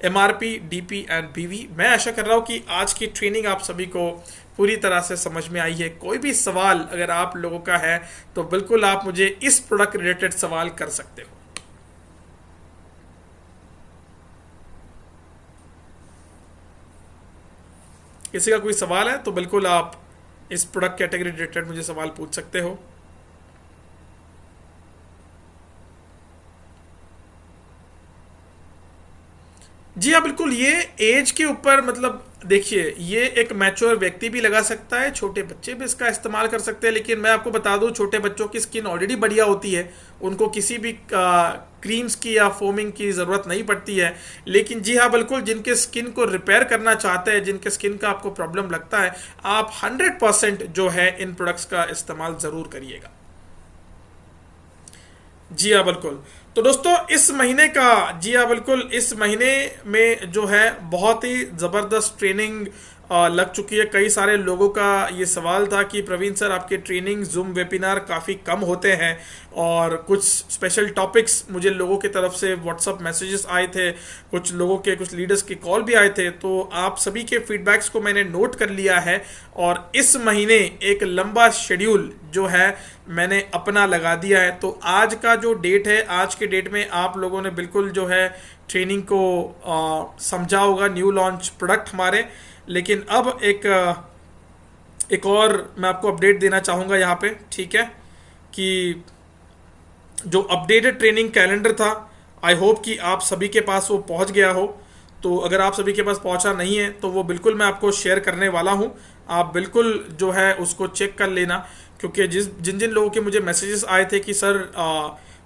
एमआरपी, डीपी एंड बीवी। मैं आशा कर रहा हूँ कि आज की ट्रेनिंग आप सभी को पूरी तरह से समझ में आई है। कोई भी सवाल अगर आप लोगों का है तो बिल्कुल आप मुझे इस प्रोडक्ट रिलेटेड सवाल कर सकते हो। किसी का कोई सवाल है तो बिल्कुल आप इस प्रोडक्ट कैटेगरी रिलेटेड मुझे सवाल पूछ सकते हो। जी हाँ, बिल्कुल। ये एज के ऊपर, मतलब देखिए, ये एक मैच्योर व्यक्ति भी लगा सकता है, छोटे बच्चे भी इसका इस्तेमाल कर सकते हैं। लेकिन मैं आपको बता दूं, छोटे बच्चों की स्किन ऑलरेडी बढ़िया होती है, उनको किसी भी क्रीम्स की या फोमिंग की ज़रूरत नहीं पड़ती है। लेकिन जी हाँ, बिल्कुल, जिनके स्किन को रिपेयर करना चाहते हैं, जिनके स्किन का आपको प्रॉब्लम लगता है, आप 100% जो है इन प्रोडक्ट्स का इस्तेमाल ज़रूर करिएगा। जी हाँ, बिल्कुल। तो दोस्तों, इस महीने का, जी हाँ बिल्कुल, इस महीने में जो है बहुत ही ज़बरदस्त ट्रेनिंग लग चुकी है। कई सारे लोगों का ये सवाल था कि प्रवीण सर, आपके ट्रेनिंग जूम वेबिनार काफ़ी कम होते हैं और कुछ स्पेशल टॉपिक्स मुझे लोगों की तरफ से व्हाट्सअप मैसेजेस आए थे, कुछ लोगों के, कुछ लीडर्स के कॉल भी आए थे। तो आप सभी के फीडबैक्स को मैंने नोट कर लिया है और इस महीने एक लंबा शेड्यूल जो है मैंने अपना लगा दिया है। तो आज का जो डेट है, आज के डेट में आप लोगों ने बिल्कुल जो है ट्रेनिंग को समझा होगा, न्यू लॉन्च प्रोडक्ट हमारे। लेकिन अब एक और मैं आपको अपडेट देना चाहूँगा यहाँ पे, ठीक है, कि जो अपडेटेड ट्रेनिंग कैलेंडर था, आई होप कि आप सभी के पास वो पहुँच गया हो। तो अगर आप सभी के पास पहुँचा नहीं है तो वो बिल्कुल मैं आपको शेयर करने वाला हूँ। आप बिल्कुल जो है उसको चेक कर लेना, क्योंकि जिन जिन लोगों के मुझे मैसेजेस आए थे कि सर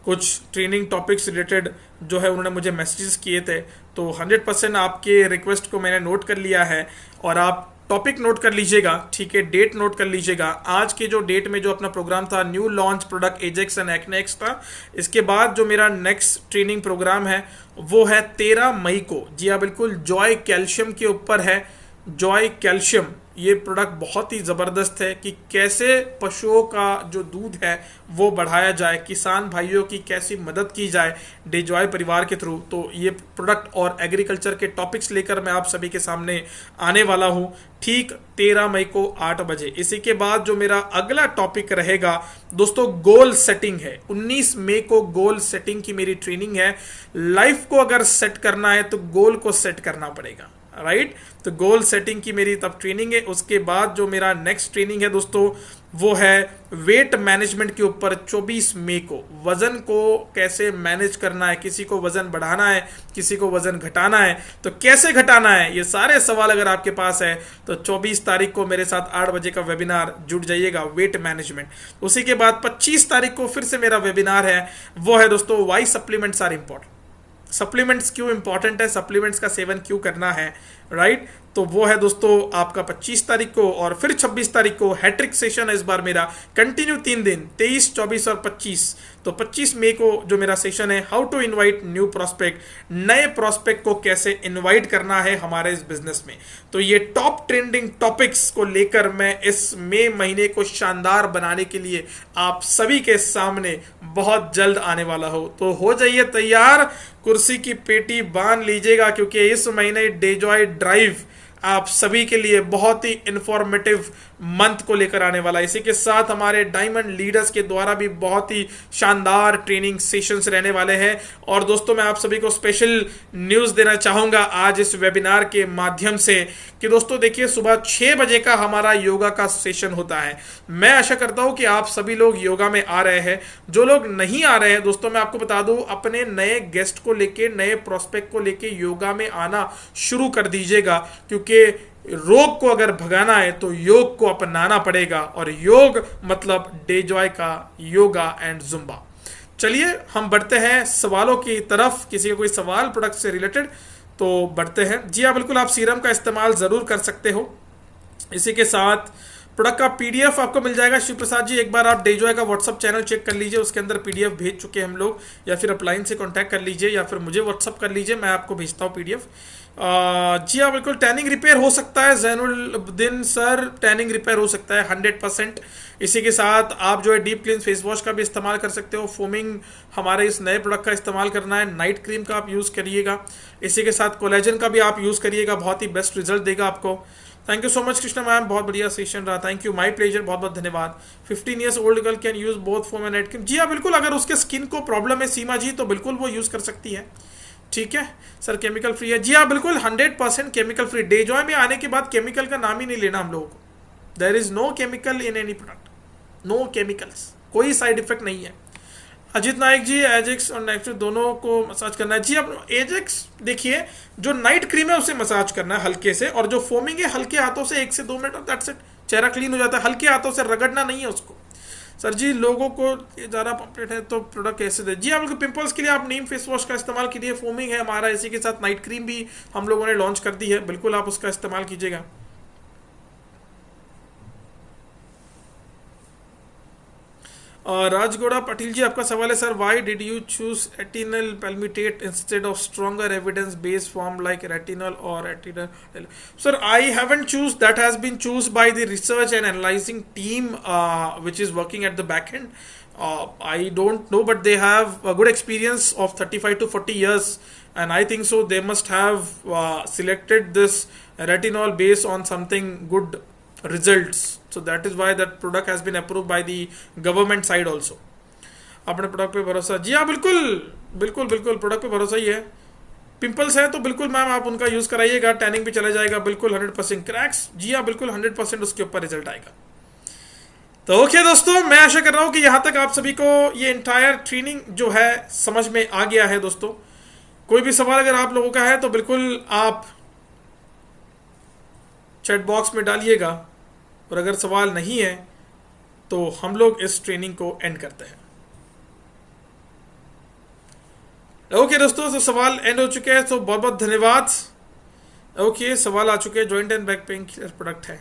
कुछ ट्रेनिंग टॉपिक्स रिलेटेड जो है उन्होंने मुझे मैसेजेस किए थे, तो 100% आपके रिक्वेस्ट को मैंने नोट कर लिया है और आप टॉपिक नोट कर लीजिएगा, ठीक है, डेट नोट कर लीजिएगा। आज के जो डेट में जो अपना प्रोग्राम था, new launch product Agex and Acnex था। इसके बाद जो मेरा नेक्स्ट ट्रेनिंग प्रोग्राम है वो है 13 मई को। जी हाँ, बिल्कुल, जॉय कैल्शियम के ऊपर है। जॉय कैल्शियम, ये प्रोडक्ट बहुत ही ज़बरदस्त है कि कैसे पशुओं का जो दूध है वो बढ़ाया जाए, किसान भाइयों की कैसी मदद की जाए डेजॉय परिवार के थ्रू। तो ये प्रोडक्ट और एग्रीकल्चर के टॉपिक्स लेकर मैं आप सभी के सामने आने वाला हूँ, ठीक 13 मई को 8 बजे। इसी के बाद जो मेरा अगला टॉपिक रहेगा दोस्तों, गोल सेटिंग है। 19 मई को गोल सेटिंग की मेरी ट्रेनिंग है। लाइफ को अगर सेट करना है तो गोल को सेट करना पड़ेगा, राइट। तो गोल सेटिंग की मेरी तब ट्रेनिंग है। उसके बाद जो मेरा नेक्स्ट ट्रेनिंग है दोस्तों वो है वेट मैनेजमेंट के ऊपर। 24 मई को वजन को कैसे मैनेज करना है, किसी को वजन बढ़ाना है, किसी को वजन घटाना है, तो कैसे घटाना है, ये सारे सवाल अगर आपके पास है तो 24 तारीख को मेरे साथ 8 बजे का वेबिनार जुड़ जाइएगा, वेट मैनेजमेंट। उसी के बाद 25 तारीख को फिर से मेरा वेबिनार है, वो है दोस्तों why supplements are important. Supplements क्यों इंपॉर्टेंट है, सप्लीमेंट्स का सेवन क्यों करना है, राइट। तो वो है दोस्तों आपका 25 तारीख को। और फिर 26 तारीख को हैट्रिक सेशन है इस बार मेरा, कंटिन्यू 3 दिन, 23, 24 और 25। तो 25 मई को जो मेरा सेशन है, how to invite new prospect, नए प्रोस्पेक्ट को कैसे इनवाइट करना है हमारे इस बिजनेस में। तो ये टॉप ट्रेंडिंग टॉपिक्स को लेकर मैं इस मई महीने को शानदार बनाने के लिए आप सभी के सामने बहुत जल्द आने वाला हो। तो हो जाइए तैयार, कुर्सी की पेटी बांध लीजिएगा, क्योंकि इस महीने डेजॉय ड्राइव आप सभी के लिए बहुत ही इंफॉर्मेटिव मंथ को लेकर आने वाला है। इसी के साथ हमारे डायमंड लीडर्स के द्वारा भी बहुत ही शानदार ट्रेनिंग सेशंस रहने वाले हैं। और दोस्तों मैं आप सभी को स्पेशल न्यूज़ देना चाहूँगा आज इस वेबिनार के माध्यम से कि दोस्तों देखिए, सुबह 6 बजे का हमारा योगा का सेशन होता है। मैं आशा करता हूँ कि आप सभी लोग योगा में आ रहे हैं। जो लोग नहीं आ रहे हैं दोस्तों, मैं आपको बता दूँ, अपने नए गेस्ट को लेके, नए प्रोस्पेक्ट को लेके योगा में आना शुरू कर दीजिएगा, क्योंकि रोग को अगर भगाना है तो योग को अपनाना पड़ेगा। और योग मतलब डेजॉय का योगा एंड जुम्बा। चलिए हम बढ़ते हैं सवालों की तरफ। किसी का कोई सवाल प्रोडक्ट से रिलेटेड तो बढ़ते हैं। जी हाँ, बिल्कुल आप सीरम का इस्तेमाल जरूर कर सकते हो। इसी के साथ प्रोडक्ट का पीडीएफ आपको मिल जाएगा। शिव प्रसाद जी, एक बार आप डेजॉय का व्हाट्सअप चैनल चेक कर लीजिए, उसके अंदर पीडीएफ भेज चुके हैं हम लोग, या फिर अपलाइन से कांटेक्ट कर लीजिए, या फिर मुझे व्हाट्सअप कर लीजिए, मैं आपको भेजता हूँ पीडीएफ। जी हाँ बिल्कुल, टैनिंग रिपेयर हो सकता है जैनुद्दीन सर, टैनिंग रिपेयर हो सकता है 100%। इसी के साथ आप जो है डीप क्लीन फेस वॉश का भी इस्तेमाल कर सकते हो। फोमिंग हमारे इस नए प्रोडक्ट का इस्तेमाल करना है। नाइट क्रीम का आप यूज़ करिएगा। इसी के साथ कोलेजन का भी आप यूज़ करिएगा, बहुत ही बेस्ट रिजल्ट देगा आपको। Thank you so much Krishna ma'am, बहुत बढ़िया सेशन रहा। थैंक यू, माय प्लेजर, बहुत बहुत धन्यवाद। 15 years old girl can use both foam and night cream. जी हाँ बिल्कुल, अगर उसके स्किन को प्रॉब्लम है सीमा जी, तो बिल्कुल वो यूज़ कर सकती है। ठीक है सर, केमिकल फ्री है। जी हाँ बिल्कुल, 100% केमिकल फ्री। डेजॉय में आने के बाद केमिकल का नाम ही नहीं लेना हम लोगों को। There is no chemical in any product, no chemicals, कोई साइड इफेक्ट नहीं है। अजीत नायक जी, एजेक्स और नेक्स्ट दोनों को मसाज करना है। जी अब एजेक्स देखिए, जो नाइट क्रीम है उसे मसाज करना है हल्के से, और जो फोमिंग है हल्के हाथों से 1 से 2 मिनट, दैट्स इट, चेहरा क्लीन हो जाता है। हल्के हाथों से रगड़ना नहीं है उसको। सर जी, लोगों को ज़्यादा पम्पलेट है तो प्रोडक्ट कैसे दे? जी आप पिंपल्स के लिए आप नीम फेस वॉश का इस्तेमाल कीजिए, फोमिंग है हमारा। इसी के साथ नाइट क्रीम भी हम लोगों ने लॉन्च कर दी है, बिल्कुल आप उसका इस्तेमाल कीजिएगा। राजगौड़ा पाटिल जी, आपका सवाल है sir, why did you choose retinyl palmitate instead of stronger evidence based form like retinal और retinyl? Sir I haven't choose, that has been choose by the research and analysing team which is working at the back end. I don't know, but they have a good experience of 35 to 40 years, and I think so they must have selected this retinol based on something good results. So that is why that product has been approved by the government side also. अपने product पे भरोसा? जी हाँ बिल्कुल बिल्कुल बिल्कुल, product पे भरोसा ही है। पिंपल्स है तो बिल्कुल मैम आप उनका यूज़ कराइएगा, टैनिंग भी चला जाएगा बिल्कुल 100%। क्रैक्स, जी हाँ बिल्कुल 100% उसके ऊपर रिजल्ट आएगा। तो ओके दोस्तों, मैं आशा कर रहा हूँ कि यहाँ तक आप सभी को ये इंटायर ट्रेनिंग जो है समझ में आ गया है। दोस्तों कोई भी सवाल अगर आप लोगों का है तो बिल्कुल आप चैट बॉक्स में डालिएगा, और अगर सवाल नहीं है तो हम लोग इस ट्रेनिंग को एंड करते हैं। ओके दोस्तों, तो सवाल एंड हो चुके हैं, तो बहुत बहुत धन्यवाद। ओके सवाल आ चुके हैं, joint and back pain killer product है।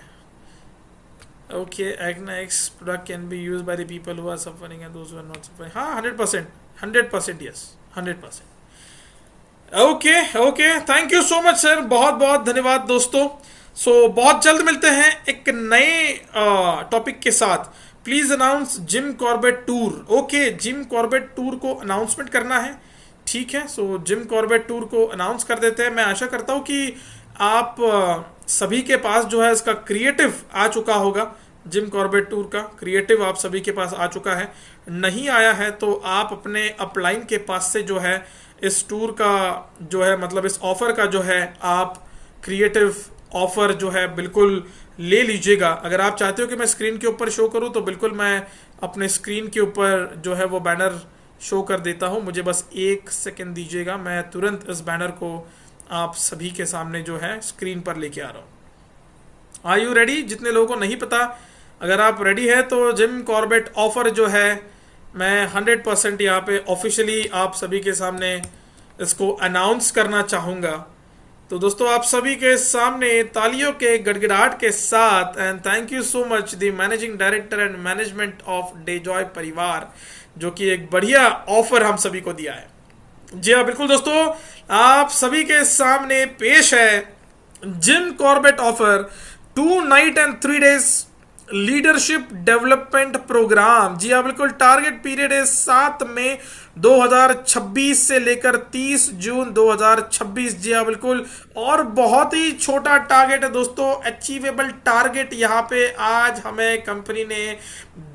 Okay, Acnex product can be use by the people who are suffering and those who are not suffering. हाँ 100%, yes 100%। Okay, thank you so much sir, बहुत बहुत धन्यवाद दोस्तों। सो बहुत जल्द मिलते हैं एक नए टॉपिक के साथ। Please announce gym Corbett tour. Okay, gym Corbett tour को अनाउंसमेंट करना है, ठीक है। सो जिम कॉर्बेट टूर को अनाउंस कर देते हैं। मैं आशा करता हूँ कि आप सभी के पास जो है इसका क्रिएटिव आ चुका होगा। जिम कॉर्बेट टूर का क्रिएटिव आप सभी के पास आ चुका है। नहीं आया है तो आप अपने अपलाइन के पास से जो है इस टूर का जो है मतलब इस ऑफर का जो है आप क्रिएटिव ऑफर जो है बिल्कुल ले लीजिएगा। अगर आप चाहते हो कि मैं स्क्रीन के ऊपर शो करूं तो बिल्कुल मैं अपने स्क्रीन के ऊपर जो है वो बैनर शो कर देता हूं। मुझे बस 1 सेकंड दीजिएगा, मैं तुरंत इस बैनर को आप सभी के सामने जो है स्क्रीन पर लेके आ रहा हूं। Are you ready? जितने लोगों को नहीं पता, अगर आप रेडी है तो जिम कॉर्बेट ऑफर जो है मैं 100% यहाँ पे ऑफिशियली आप सभी के सामने इसको अनाउंस करना चाहूँगा। तो दोस्तों आप सभी के सामने तालियों के गड़गड़ाहट के साथ, and thank you so much the managing director and management of Dejoy परिवार, जो कि एक बढ़िया ऑफर हम सभी को दिया है। जी हाँ बिल्कुल दोस्तों, आप सभी के सामने पेश है Jim Corbett offer 2 night and 3 days leadership development program. जी हाँ बिल्कुल, टारगेट पीरियड है 7 मई 2026 से लेकर 30 जून 2026। जी हाँ बिल्कुल, और बहुत ही छोटा टारगेट है दोस्तों, अचीवेबल टारगेट यहाँ पे आज हमें कंपनी ने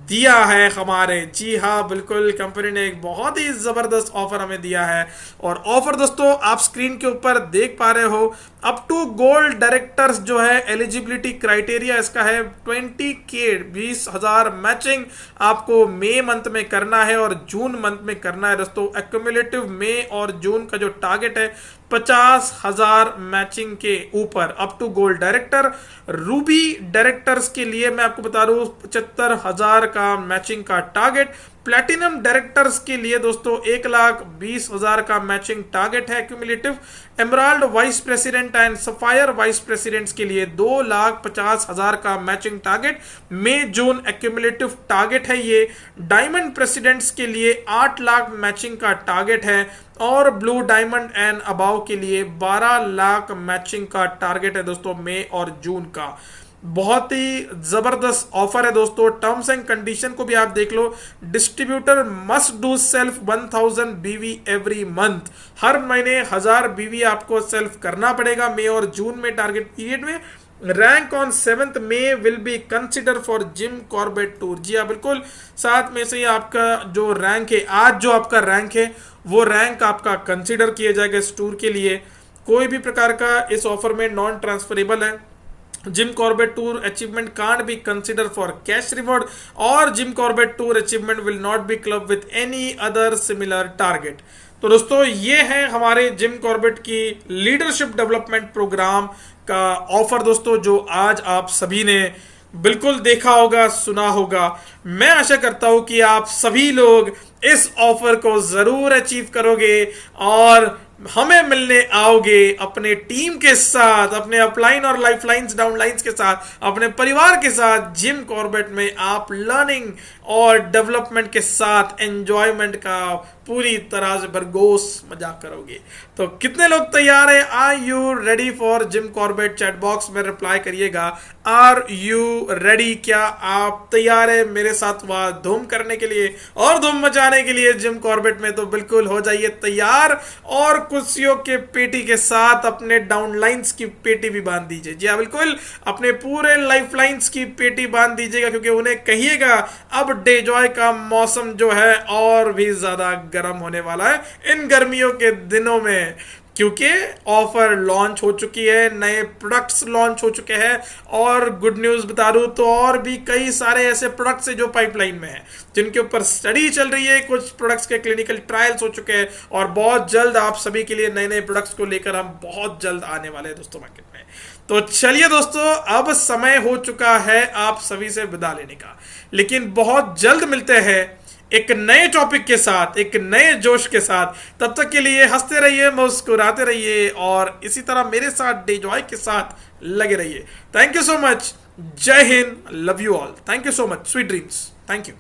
दिया है हमारे। जी हाँ बिल्कुल, कंपनी ने एक बहुत ही जबरदस्त ऑफर हमें दिया है। और ऑफर दोस्तों आप स्क्रीन के ऊपर देख पा रहे हो, अप टू गोल्ड डायरेक्टर्स जो है एलिजिबिलिटी क्राइटेरिया इसका है 20K 20,000 मैचिंग आपको मई मंथ में करना है और जून मंथ में करना है दोस्तों। एक्यूमुलेटिव मई और जून का जो टारगेट है 50,000 मैचिंग के ऊपर up to gold director. Ruby directors के लिए मैं आपको बता रहा हूं 75,000 का मैचिंग का टारगेट। प्लेटिनम डायरेक्टर्स के लिए दोस्तों 1,20,000 का मैचिंग टारगेट है accumulative. Emerald vice president and sapphire vice presidents के लिए 2,50,000 का मैचिंग टारगेट मई जून एक्यूमुलेटिव टारगेट है ये। डायमंड प्रेसिडेंट्स के लिए 8 लाख मैचिंग का टारगेट है और ब्लू डायमंड एंड अबाव के लिए 12 लाख मैचिंग का टारगेट है दोस्तों मई और जून का। बहुत ही जबरदस्त ऑफर है दोस्तों। टर्म्स एंड कंडीशन को भी आप देख लो। Distributor must do self 1000 BV every month. हर महीने 1000 BV आपको सेल्फ करना पड़ेगा मई और जून में टारगेट पीरियड में। Rank on 7th May will be consider for Jim Corbett tour. जी हाँ बिल्कुल, 7 में से ही आपका जो रैंक है, आज जो आपका रैंक है वो रैंक आपका कंसिडर किया जाएगा इस टूर के लिए। कोई भी प्रकार का इस ऑफर में नॉन ट्रांसफरेबल है। Jim Corbett tour achievement can't be consider for cash reward और Jim Corbett tour achievement will not be club with any other similar target. तो दोस्तों ये है हमारे जिम कॉर्बेट की लीडरशिप डेवलपमेंट प्रोग्राम का ऑफर दोस्तों, जो आज आप सभी ने बिल्कुल देखा होगा, सुना होगा। मैं आशा करता हूं कि आप सभी लोग इस ऑफर को जरूर अचीव करोगे और हमें मिलने आओगे अपने टीम के साथ, अपने अपलाइन और लाइफलाइंस डाउनलाइंस के साथ, अपने परिवार के साथ। जिम कॉर्बेट में आप लर्निंग और डेवलपमेंट के साथ एंजॉयमेंट का पूरी तरह से भरघोस मजाक करोगे। तो कितने लोग तैयार है? Are you ready for Jim Corbett? Chat box में रिप्लाई करिएगा, आर यू रेडी? क्या आप तैयार है मेरे साथ वहां धूम करने के लिए और धूम मचाने के लिए जिम कॉर्बेट में? तो बिल्कुल हो जाइए तैयार और कुर्सियों के पेटी के साथ अपने डाउनलाइंस की पेटी भी बांध दीजिए। जी हाँ बिल्कुल, अपने पूरे लाइफलाइंस की पेटी बांध दीजिएगा, क्योंकि उन्हें कहिएगा अब डेजॉय का मौसम जो है और भी ज्यादा गर्म होने वाला है इन गर्मियों के दिनों में, क्योंकि ऑफर लॉन्च हो चुकी है, नए प्रोडक्ट्स लॉन्च हो चुके हैं। और गुड न्यूज बता दूं तो और भी कई सारे ऐसे प्रोडक्ट्स हैं जो पाइपलाइन में हैं, जिनके ऊपर स्टडी चल रही है। कुछ प्रोडक्ट्स के क्लिनिकल ट्रायल्स हो चुके हैं और बहुत जल्द आप सभी के लिए नए नए प्रोडक्ट्स को लेकर हम बहुत जल्द आने वाले हैं दोस्तों मार्केट में। तो चलिए दोस्तों, अब समय हो चुका है आप सभी से विदा लेने का, लेकिन बहुत जल्द मिलते हैं एक नए टॉपिक के साथ, एक नए जोश के साथ। तब तक के लिए हंसते रहिए, मुस्कुराते रहिए और इसी तरह मेरे साथ डेजॉय के साथ लगे रहिए। Thank you so much. जय हिंद, love you all. Thank you so much. Sweet dreams. Thank you.